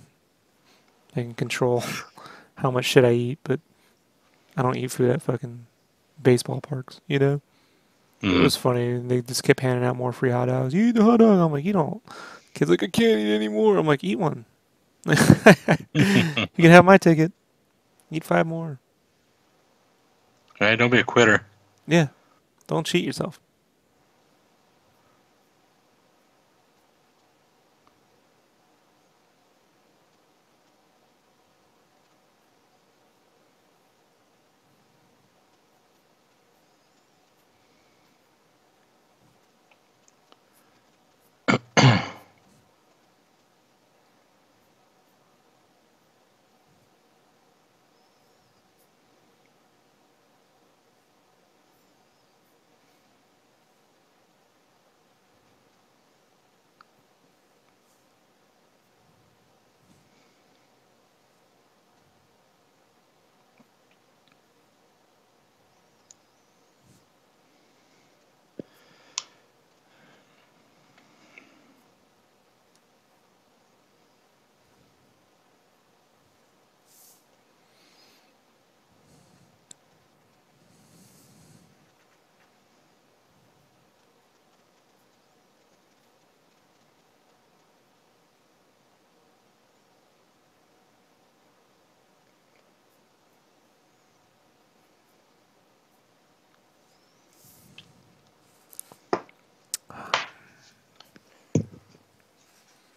I can control how much shit I eat, but I don't eat food at fucking baseball parks. You know. It Mm-hmm. was funny. They just kept handing out more free hot dogs. You eat the hot dog. I'm like, you don't. Kid's like, I can't eat anymore. I'm like, eat one. You can have my ticket. Eat 5 more. Right? Don't be a quitter. Yeah. Don't cheat yourself.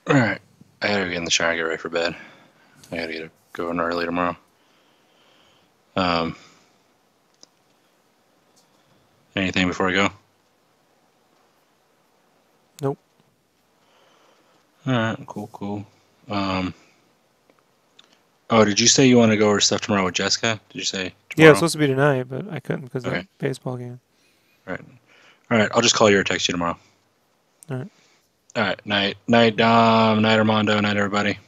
All right. I gotta get in the shower and get ready for bed. I gotta get going early tomorrow. Anything before I go? Nope. All right. Cool. Cool. Oh, did you say you want to go over stuff tomorrow with Jessica? Did you say Yeah, it was tomorrow? supposed to be tonight, but I couldn't because of Okay. that baseball game. All right. All right. I'll just call you or text you tomorrow. All right. All right. Night. Night, Dom. Night, Armando. Night, everybody.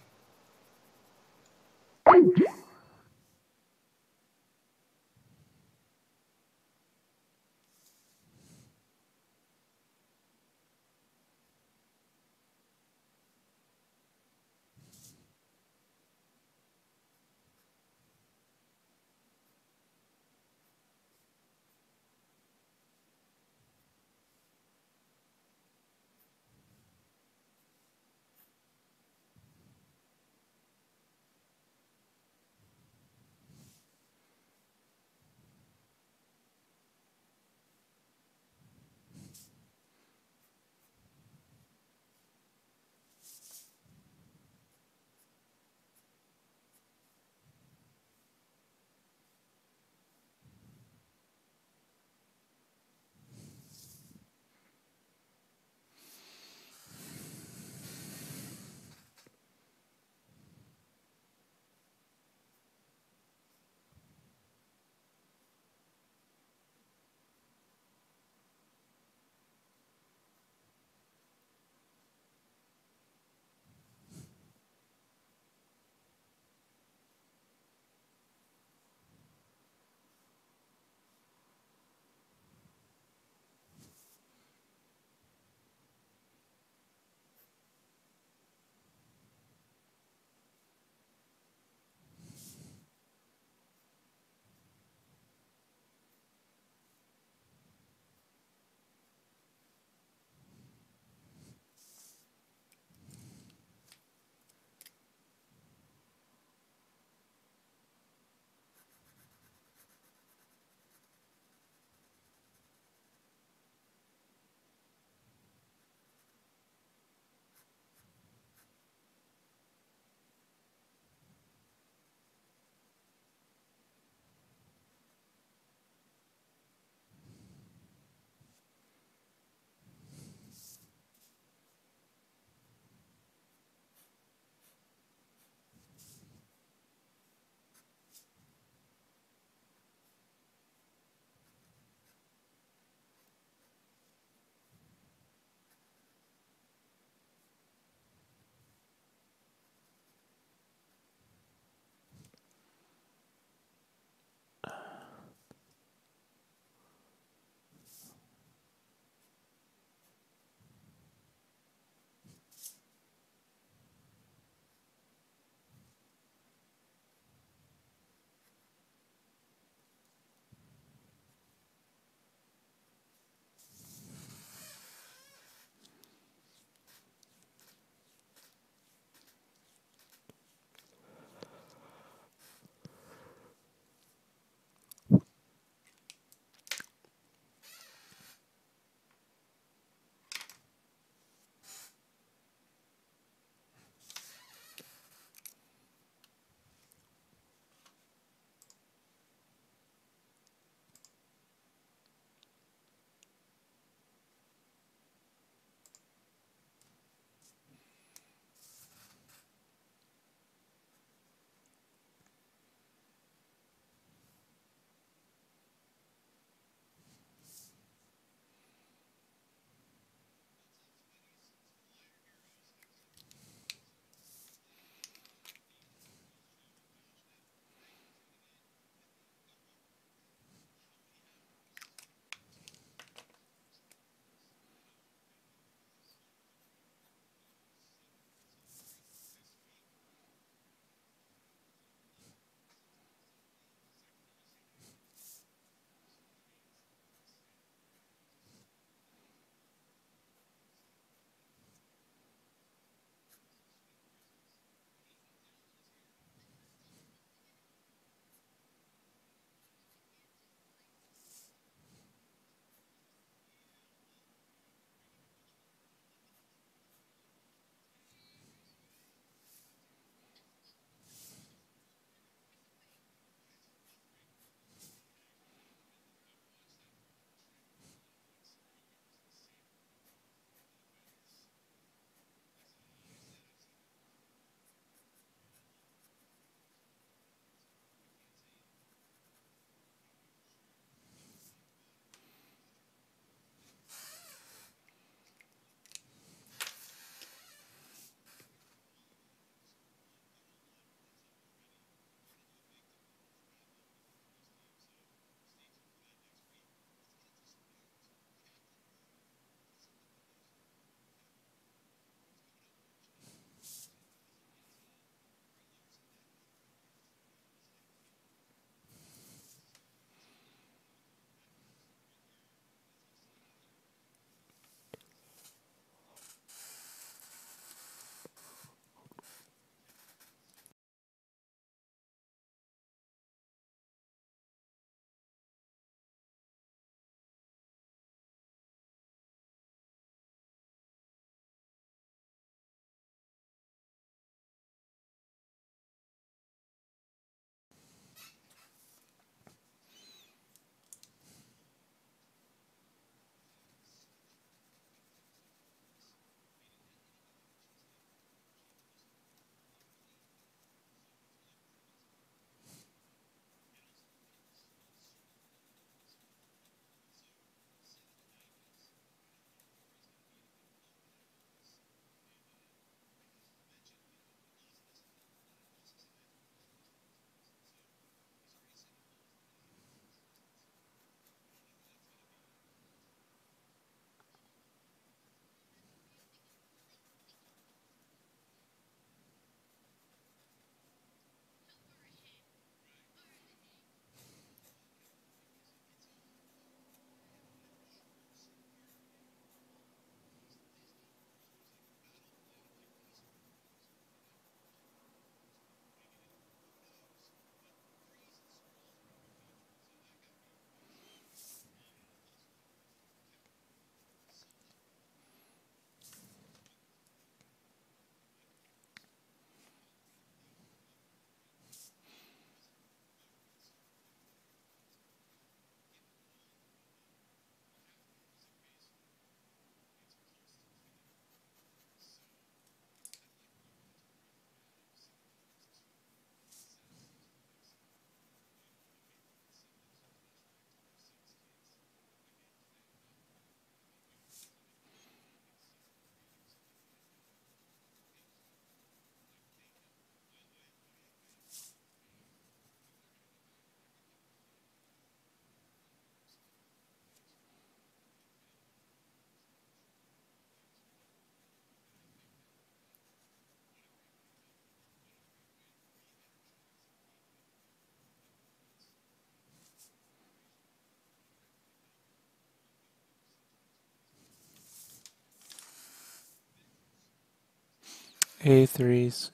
A3s.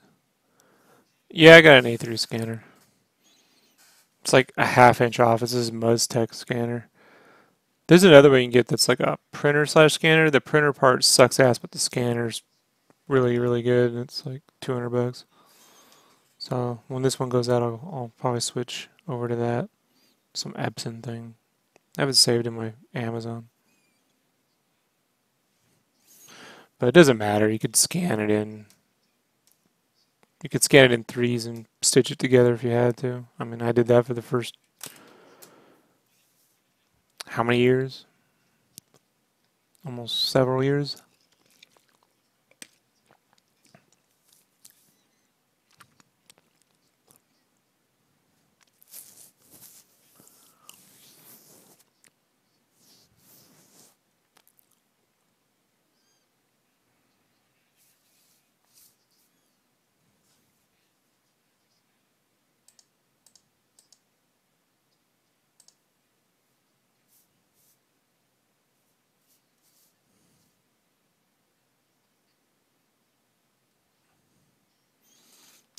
Yeah, I got an A3 scanner. It's like a ½ inch off. It's this Muztech scanner. There's another way you can get that's like a printer slash scanner. The printer part sucks ass, but the scanner's really, really good. And it's like $200. So when this one goes out, I'll probably switch over to that. Some Epson thing. I have it saved in my Amazon. But it doesn't matter. You could scan it in. You could scan it in threes and stitch it together if you had to. I mean, I did that for the first how many years? Almost several years.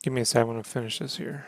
Give me a second. I'm going to finish this here.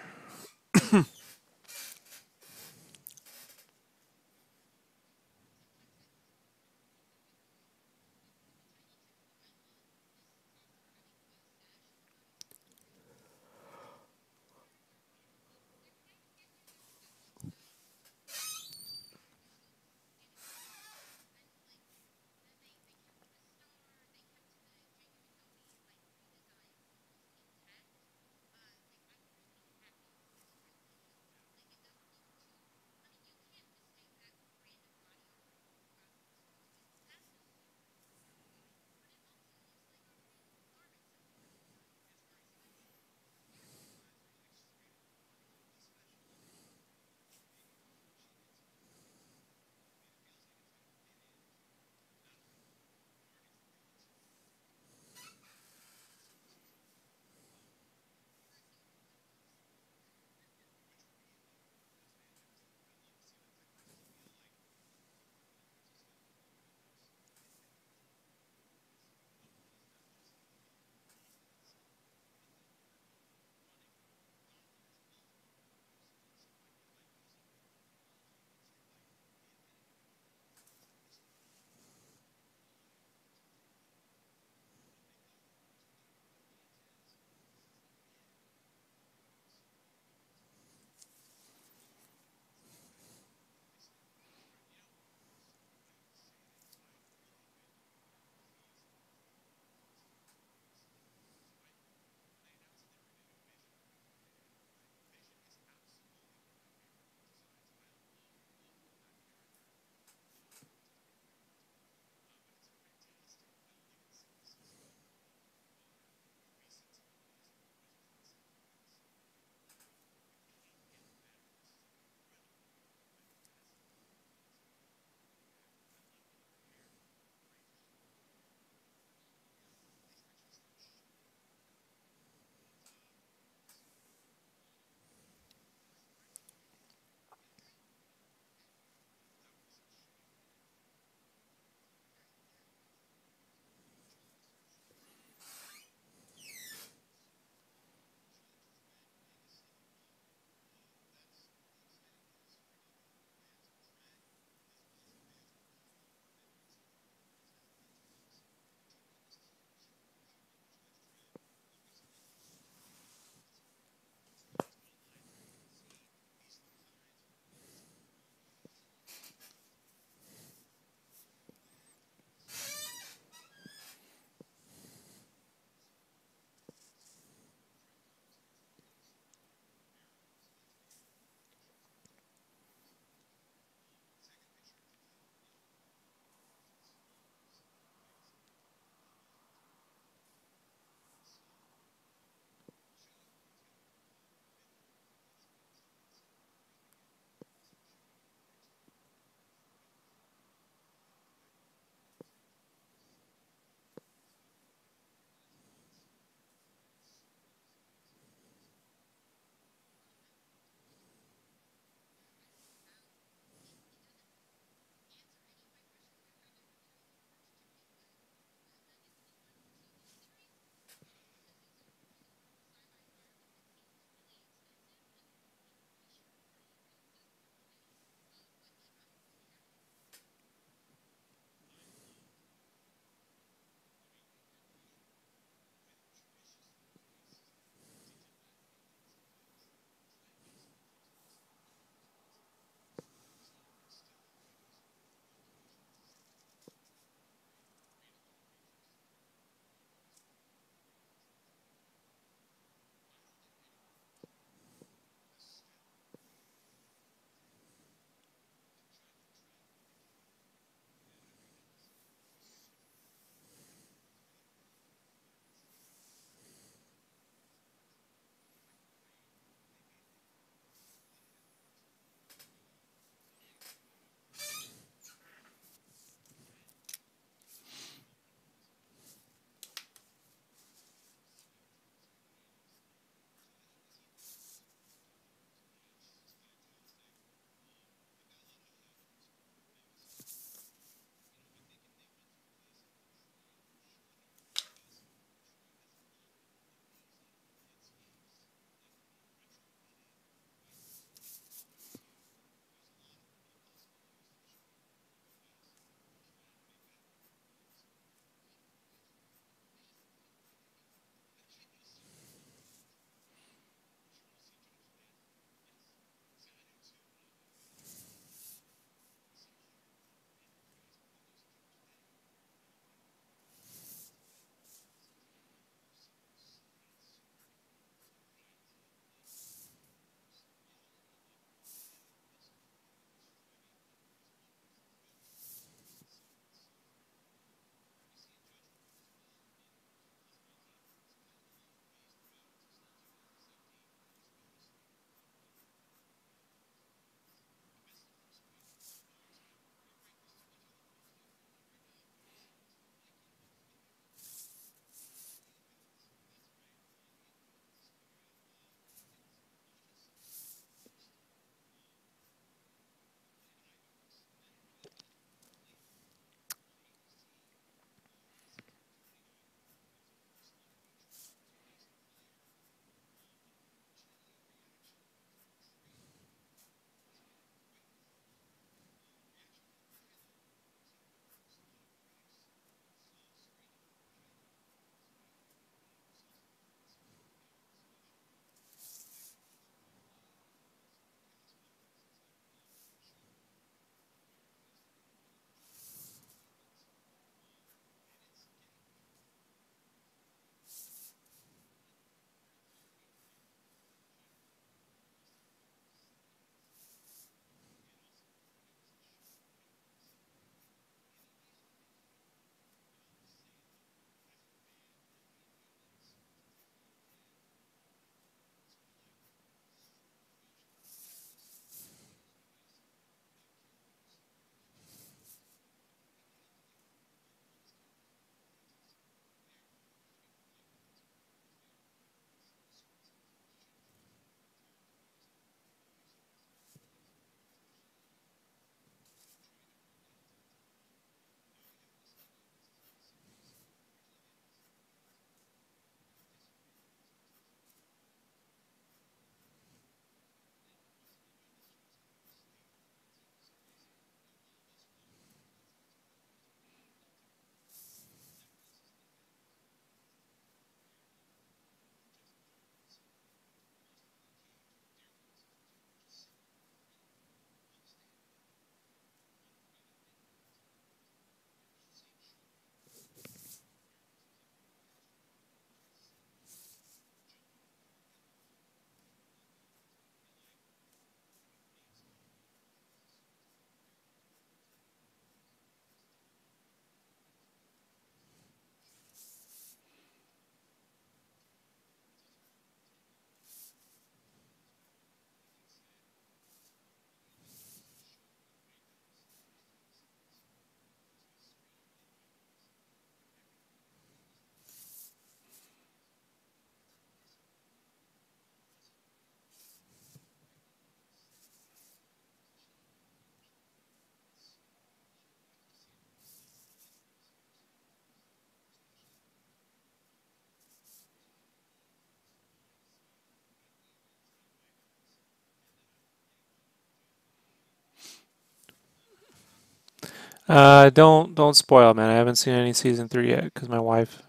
Don't spoil, man. I haven't seen any season 3 yet because my wife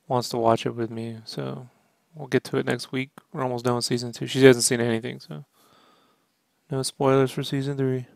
wants to watch it with me. So we'll get to it next week. We're almost done with season 2. She hasn't seen anything, so no spoilers for season 3.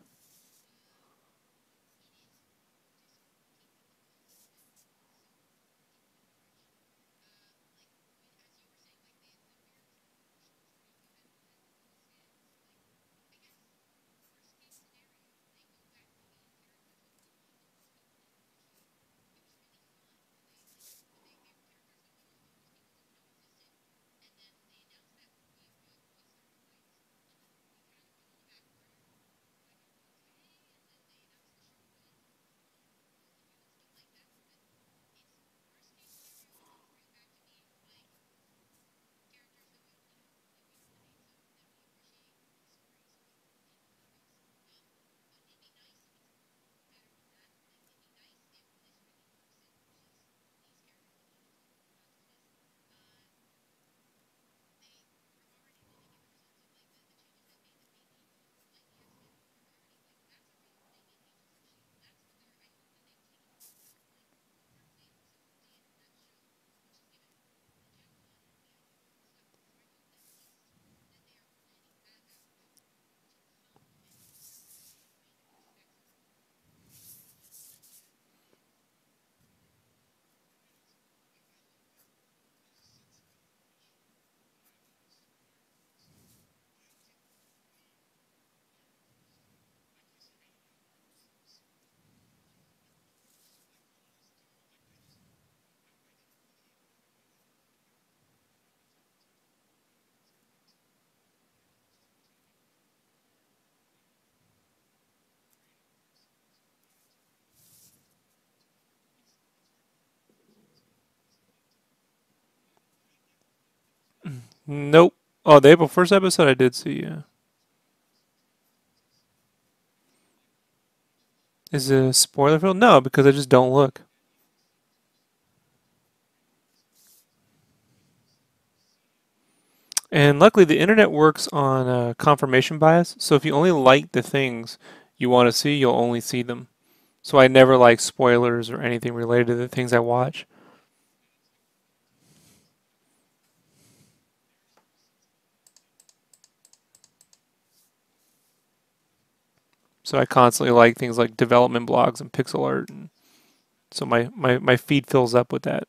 Nope. Oh, the April 1st episode I did see. Yeah. Is it a spoiler filled? No, because I just don't look. And luckily, the internet works on confirmation bias. So if you only like the things you want to see, you'll only see them. So I never like spoilers or anything related to the things I watch. So I constantly like things like development blogs and pixel art. And so my feed fills up with that.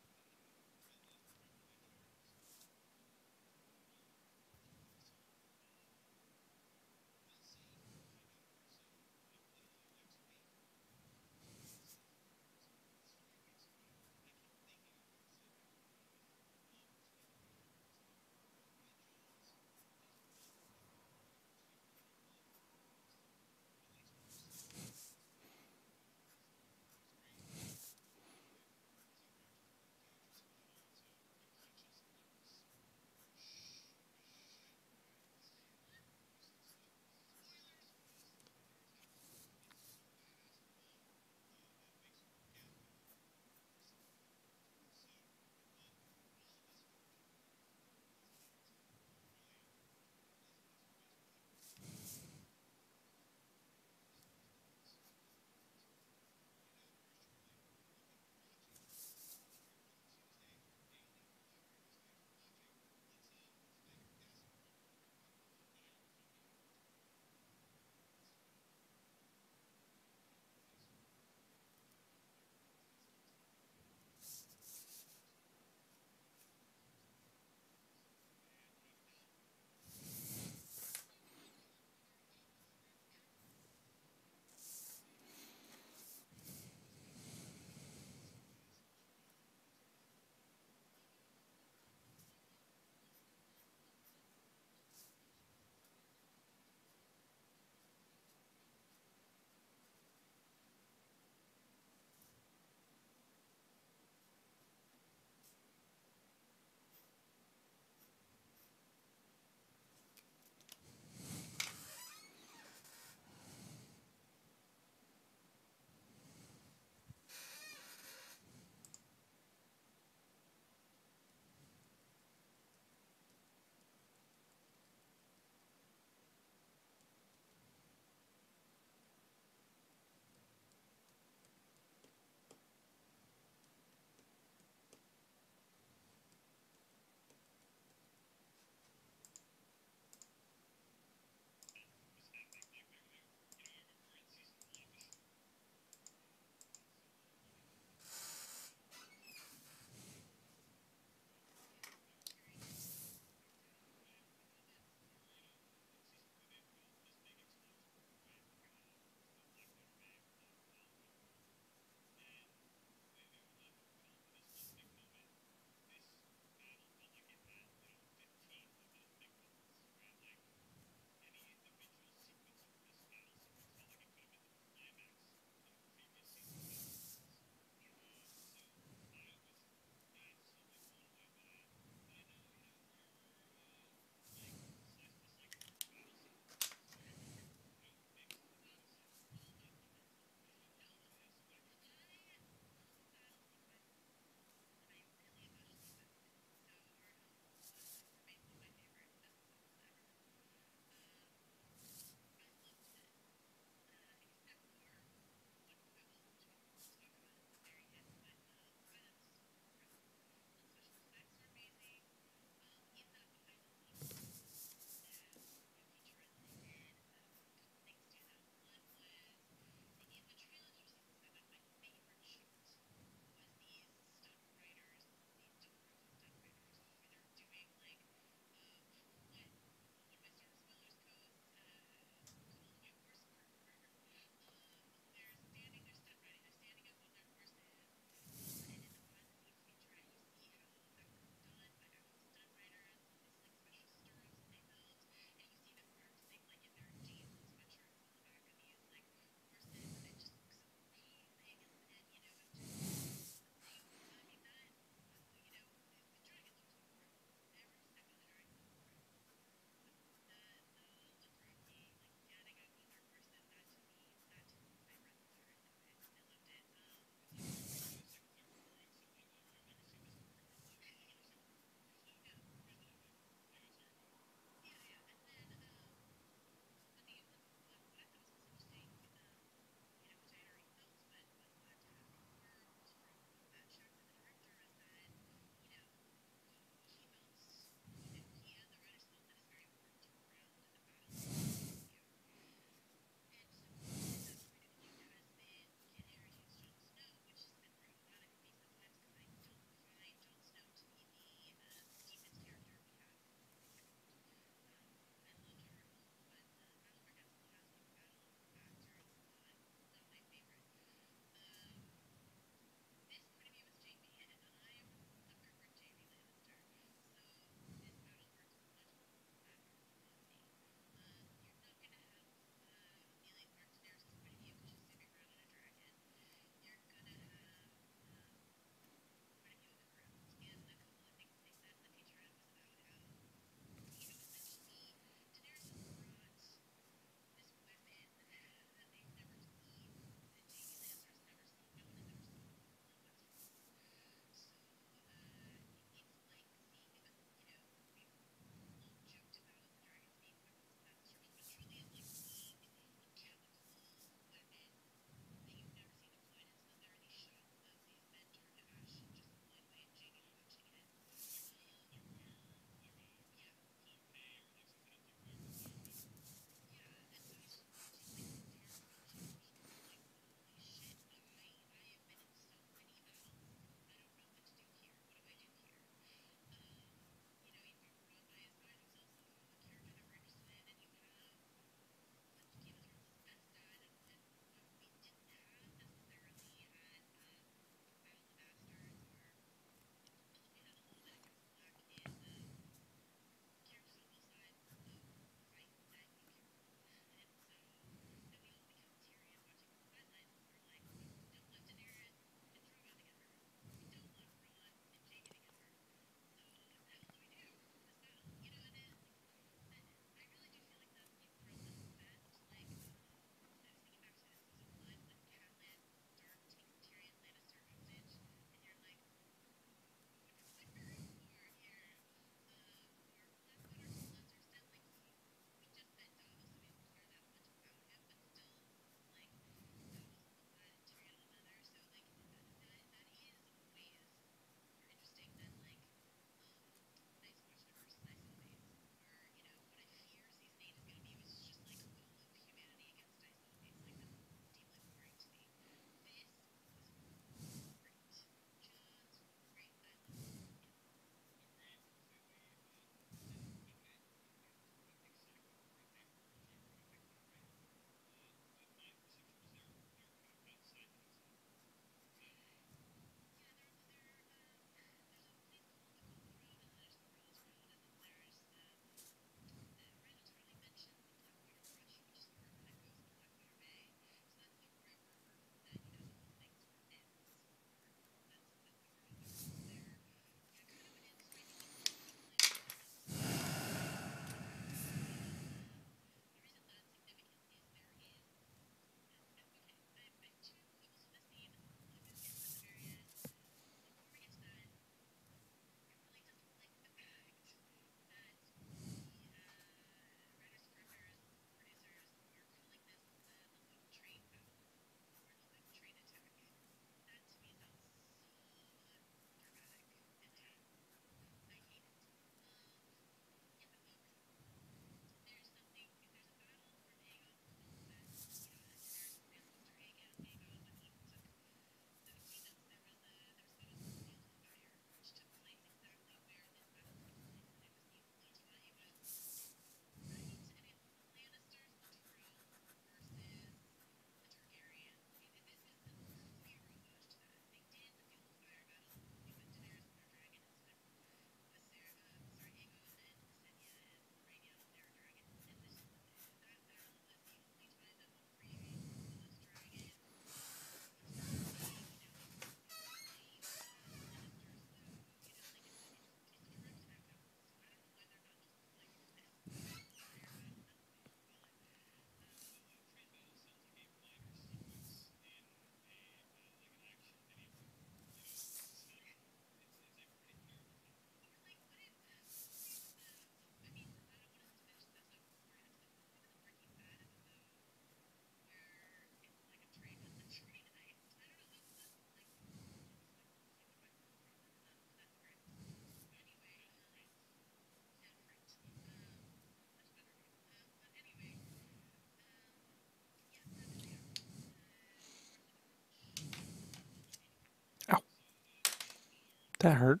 That hurt.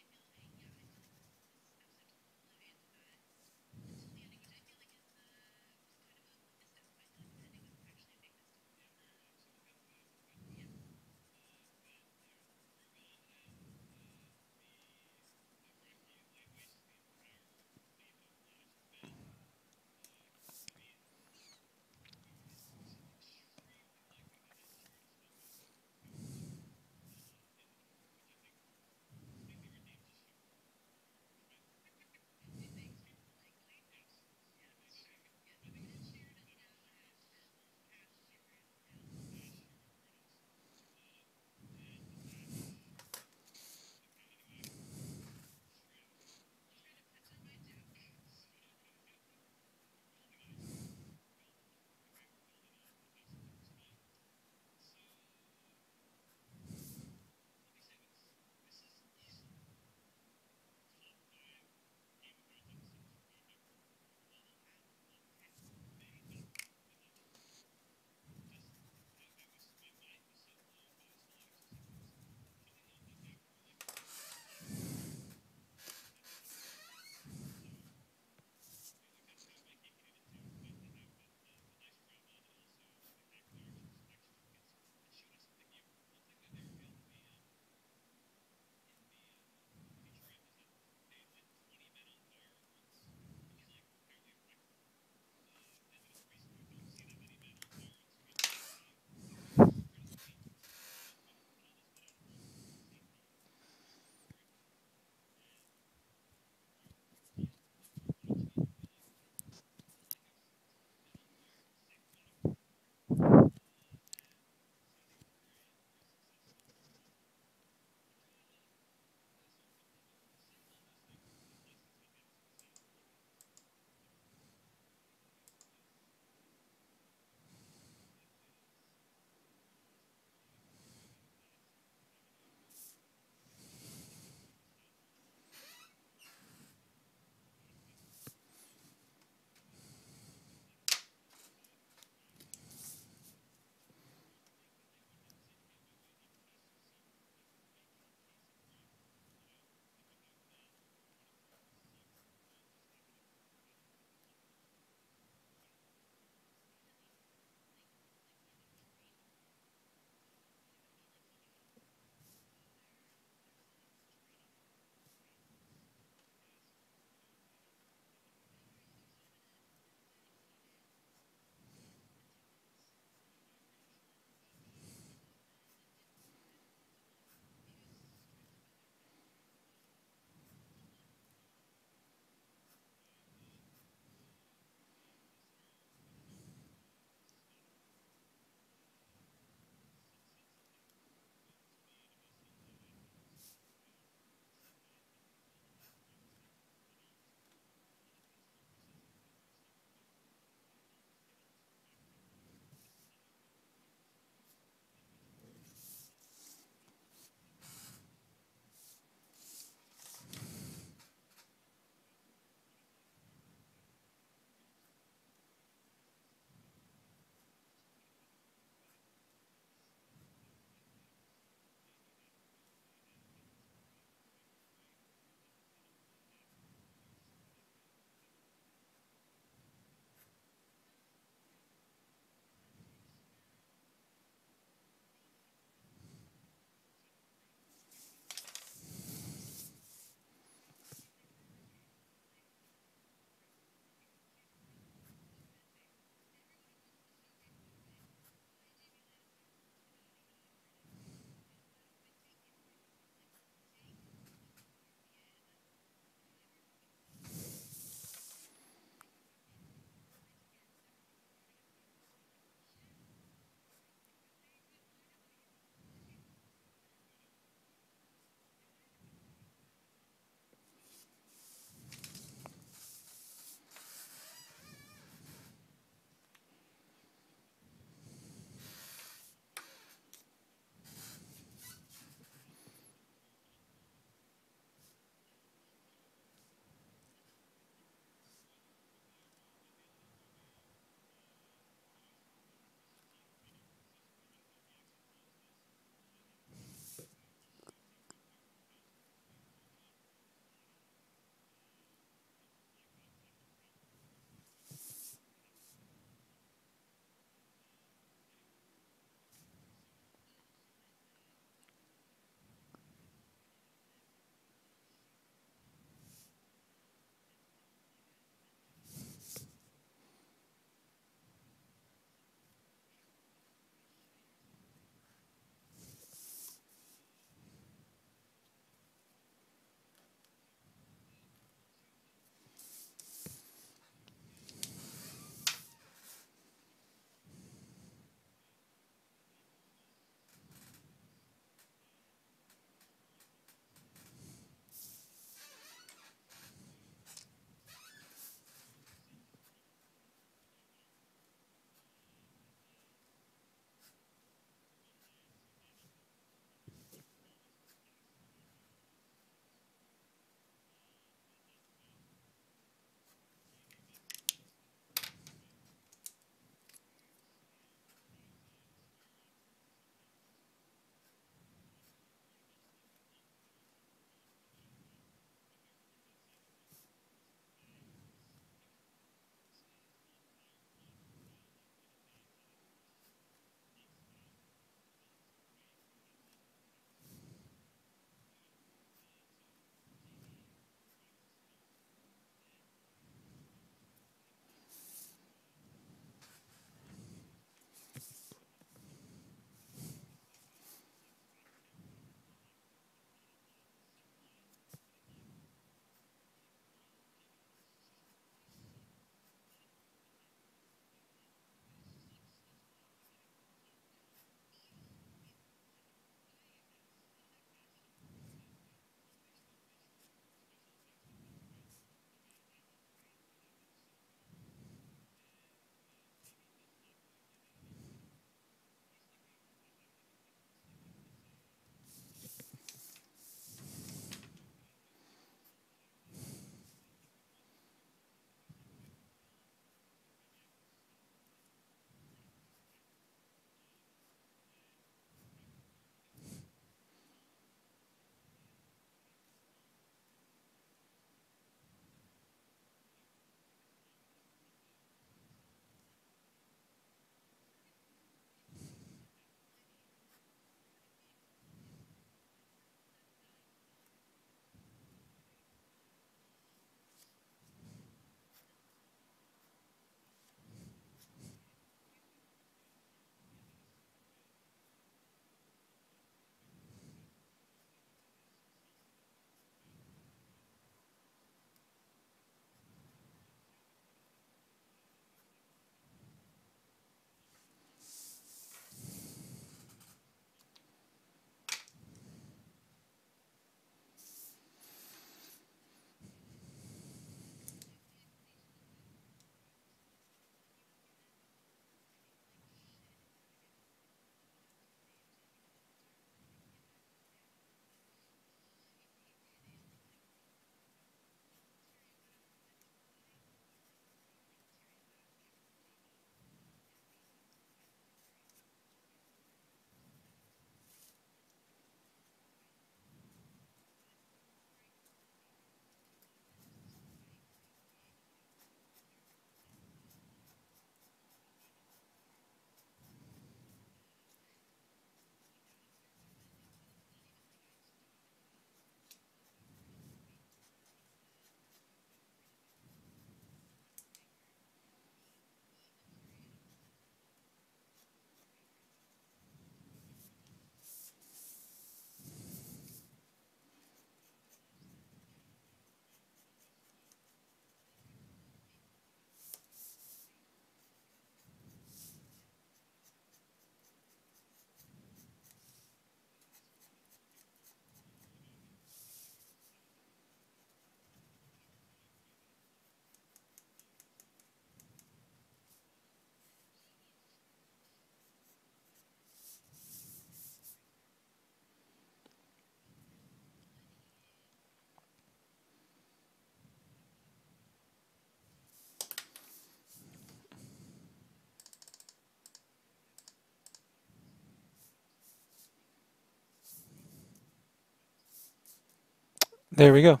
There we go.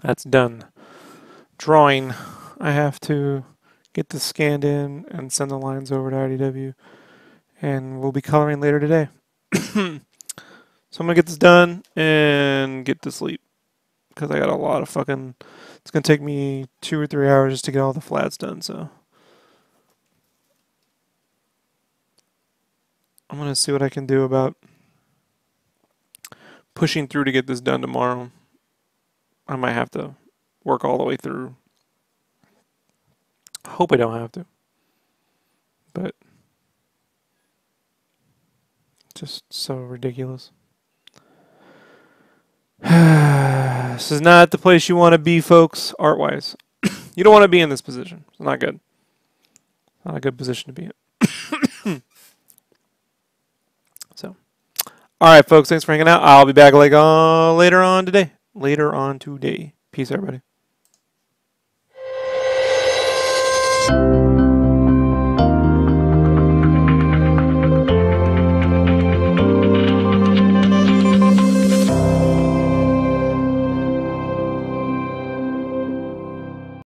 That's done. Drawing. I have to get this scanned in and send the lines over to IDW. And we'll be coloring later today. So I'm going to get this done and get to sleep. Because I got a lot of fucking... It's going to take me 2 or 3 hours just to get all the flats done, so... I'm going to see what I can do about pushing through to get this done tomorrow. I might have to work all the way through. I hope I don't have to. But just so ridiculous. This is not the place you want to be, folks, art-wise. You don't want to be in this position. It's not good. Not a good position to be in. So, all right, folks. Thanks for hanging out. I'll be back later on today. Peace, everybody.